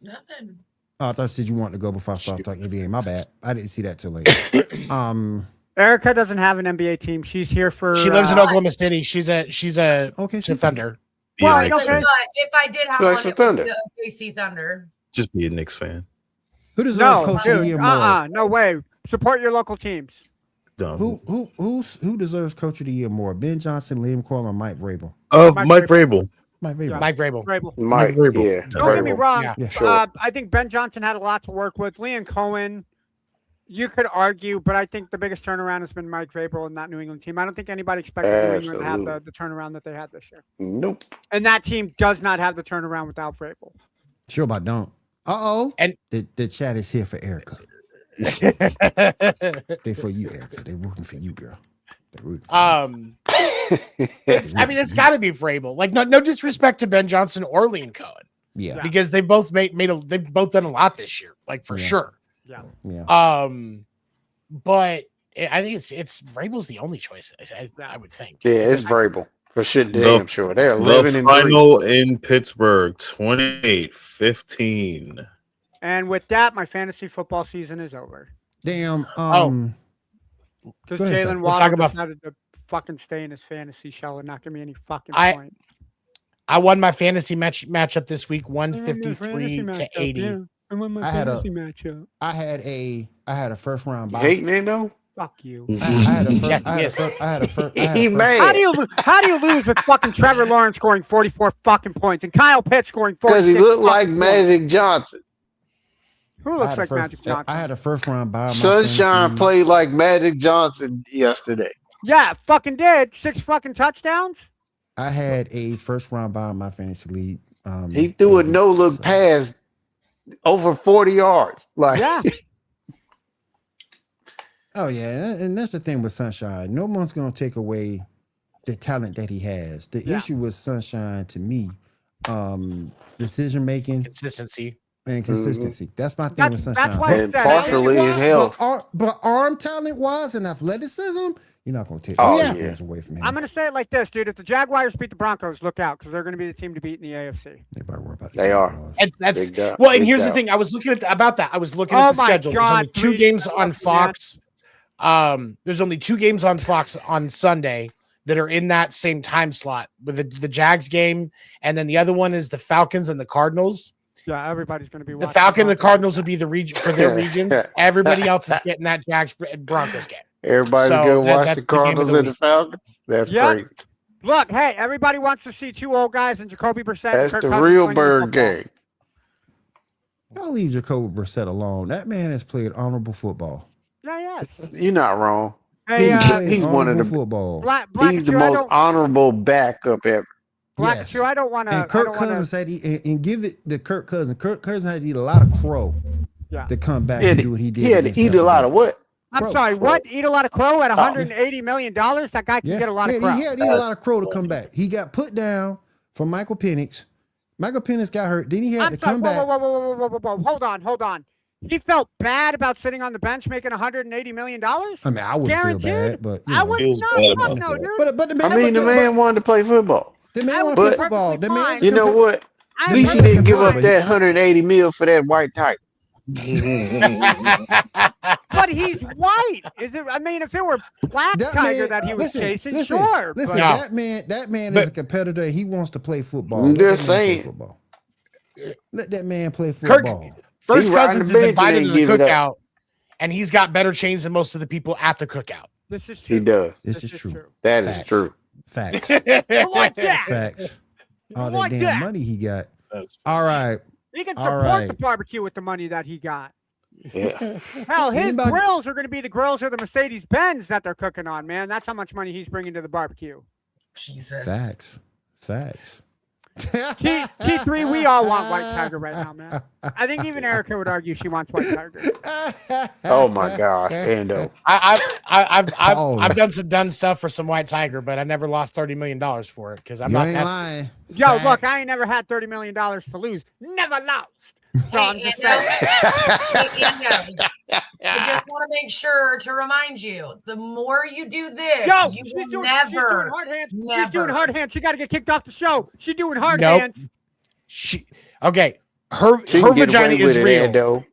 Nothing. Oh, I thought you said you wanted to go before I start talking NBA. My bad. I didn't see that till later. Erica doesn't have an NBA team. She's here for. She lives in Oklahoma City. She's a okay. she's a Thunder. Well, Knicks okay. fan. If I did have She likes one, the it would Thunder. be the OKC Thunder. Just be a Knicks fan. Who deserves No, Coach of the Year dude. more? No way. Support your local teams. Dumb. Who deserves Coach of the Year more? Ben Johnson, Liam Coyle, or Mike Vrabel? Mike Vrabel. Mike Vrabel. Yeah. Mike Vrabel. Mike, Vrabel. yeah. Don't get me wrong. Yeah. Sure. I think Ben Johnson had a lot to work with. Liam Cohen, you could argue, but I think the biggest turnaround has been Mike Vrabel and that New England team. I don't think anybody expected New England to have Absolutely. the turnaround that they had this year. Nope. And that team does not have the turnaround without Vrabel. Sure about don't. Uh-oh. And- the chat is here for Erica. They for you, Erica. They rooting for you, girl. They rooting for you. It's got to be Vrabel. Like, no disrespect to Ben Johnson or Liam Cohen. Yeah. Because they both they've both done a lot this year, like for sure. Yeah. But I think it's Vrabel's the only choice. I would think. Yeah, it's Vrabel for shit. Damn sure. They're 11 and 3. Final in Pittsburgh, 28-15. And with that, my fantasy football season is over. Damn. Because Jalen Waddle decided to fucking stay in his fantasy shell and not give me any fucking point. I won my fantasy matchup this week, 153-80. Yeah. I won my fantasy matchup. I had a first round bye. Hating it though? Fuck you. I had a first. He mad. How do you lose with fucking Trevor Lawrence scoring 44 fucking points and Kyle Pitts scoring 46? Because he looked like Magic Johnson. Who looks like Magic Johnson? I had a first round bye. Sunshine played like Magic Johnson yesterday. Yeah, fucking did. 6 fucking touchdowns. I had a first round bye in my fantasy league. He threw a no-look pass over 40 yards. Like, yeah. Oh yeah, and that's the thing with Sunshine. No one's gonna take away the talent that he has. The issue with Sunshine, to me, decision making, consistency. That's my thing with Sunshine. That's why and partially in hell. But arm talent wise and athleticism, you're not gonna take those away from him. I'm gonna say it like this, dude. If the Jaguars beat the Broncos, look out, because they're gonna be the team to beat in the AFC. They are. That's well, and here's the thing. I was looking at I was looking at the schedule. There's only 2 games on Fox. There's only 2 games on Fox on Sunday that are in that same time slot, with the Jags game, and then the other one is the Falcons and the Cardinals. Yeah, everybody's going to be the Falcon and the Cardinals will be the region for their regions. Everybody else is getting that Jags Broncos game. Everybody's going to watch the Cardinals and the Falcons. That's crazy. Look, hey, everybody wants to see 2 old guys and Jacoby Brissett. That's the real bird game. I'll leave Jacoby Brissett alone. That man has played honorable football. Yeah. You're not wrong. Hey, he's one of the football. He's the most honorable backup ever. Black Shoe, I don't want to. And Kirk Cousins said and give it to Kirk Cousins. Kirk Cousins had to eat a lot of crow to come back and do what he did. He had to eat a lot of what? I'm sorry, what? Eat a lot of crow at $180 million? That guy can get a lot of crow. He had to eat a lot of crow to come back. He got put down for Michael Penix. Michael Penix got hurt. Then he had to come back. Whoa. Hold on. He felt bad about sitting on the bench making $180 million? I mean, I wouldn't feel bad, but I would not. No, dude. But the man wanted to play football. The man wanted to play football. The man, you know what? At least he didn't give up that $180 million for that white tiger. But he's white. Is it? I mean, if it were black tiger that he was chasing, sure. Listen, that man is a competitor. He wants to play football. I'm just saying. Let that man play football. First Cousins is invited to the cookout, and he's got better chains than most of the people at the cookout. This is true. He does. This is true. That is true. Facts. Like that. Facts. All that damn money he got. All right. He can support the barbecue with the money that he got. Yeah. Hell, his grills are going to be the grills or the Mercedes-Benz that they're cooking on, man. That's how much money he's bringing to the barbecue. Jesus. Facts. T3, we all want white tiger right now, man. I think even Erica would argue she wants white tiger. Oh my gosh, Ando. I've done some dumb stuff for some white tiger, but I never lost $30 million for it because I'm not lying. Yo, look, I ain't never had $30 million to lose. Never lost. So I'm just saying. I just want to make sure to remind you, the more you do this, you will never. She's doing hard hands. She's doing hard hands. She got to get kicked off the show. She's doing hard hands. Her vagina is real. Ando.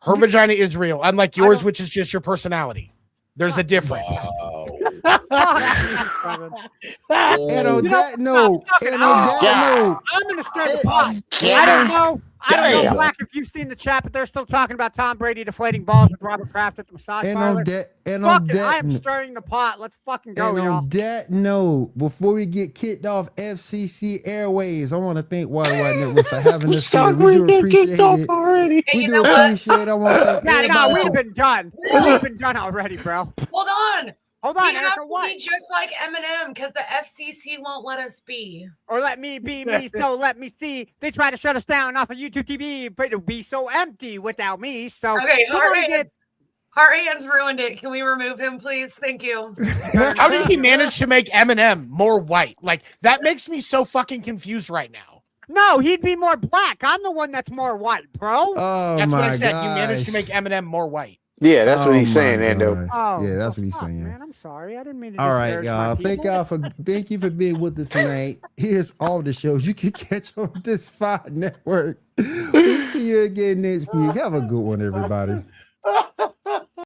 Her vagina is real, unlike yours, which is just your personality. There's a difference. And on that note, I'm going to stir the pot. I don't know, Black, if you've seen the chat, but they're still talking about Tom Brady deflating balls with Robert Kraft at the massage parlor. I am stirring the pot. Let's fucking go, y'all. On that note, before we get kicked off FCC Airways, I want to thank Water White Network for having us here. We do appreciate it. We do appreciate it. I want to thank we've been done. We've been done already, bro. Hold on. We have to be just like Eminem because the FCC won't let us be. Or let me be me, so let me see. They try to shut us down off of YouTube TV, but it'll be so empty without me. So okay, Heart Hands ruined it. Can we remove him, please? Thank you. How did he manage to make Eminem more white? Like, that makes me so fucking confused right now. No, he'd be more black. I'm the one that's more white, bro. Oh That's my what I said. gosh. You managed to make Eminem more white. Yeah, that's what he's saying, Ando. Oh, yeah, that's what he's saying. Man, I'm sorry. I didn't mean to. All right, y'all. Thank you for being with us tonight. Here's all the shows you can catch on this Five Network. We'll see you again next week. Have a good one, everybody.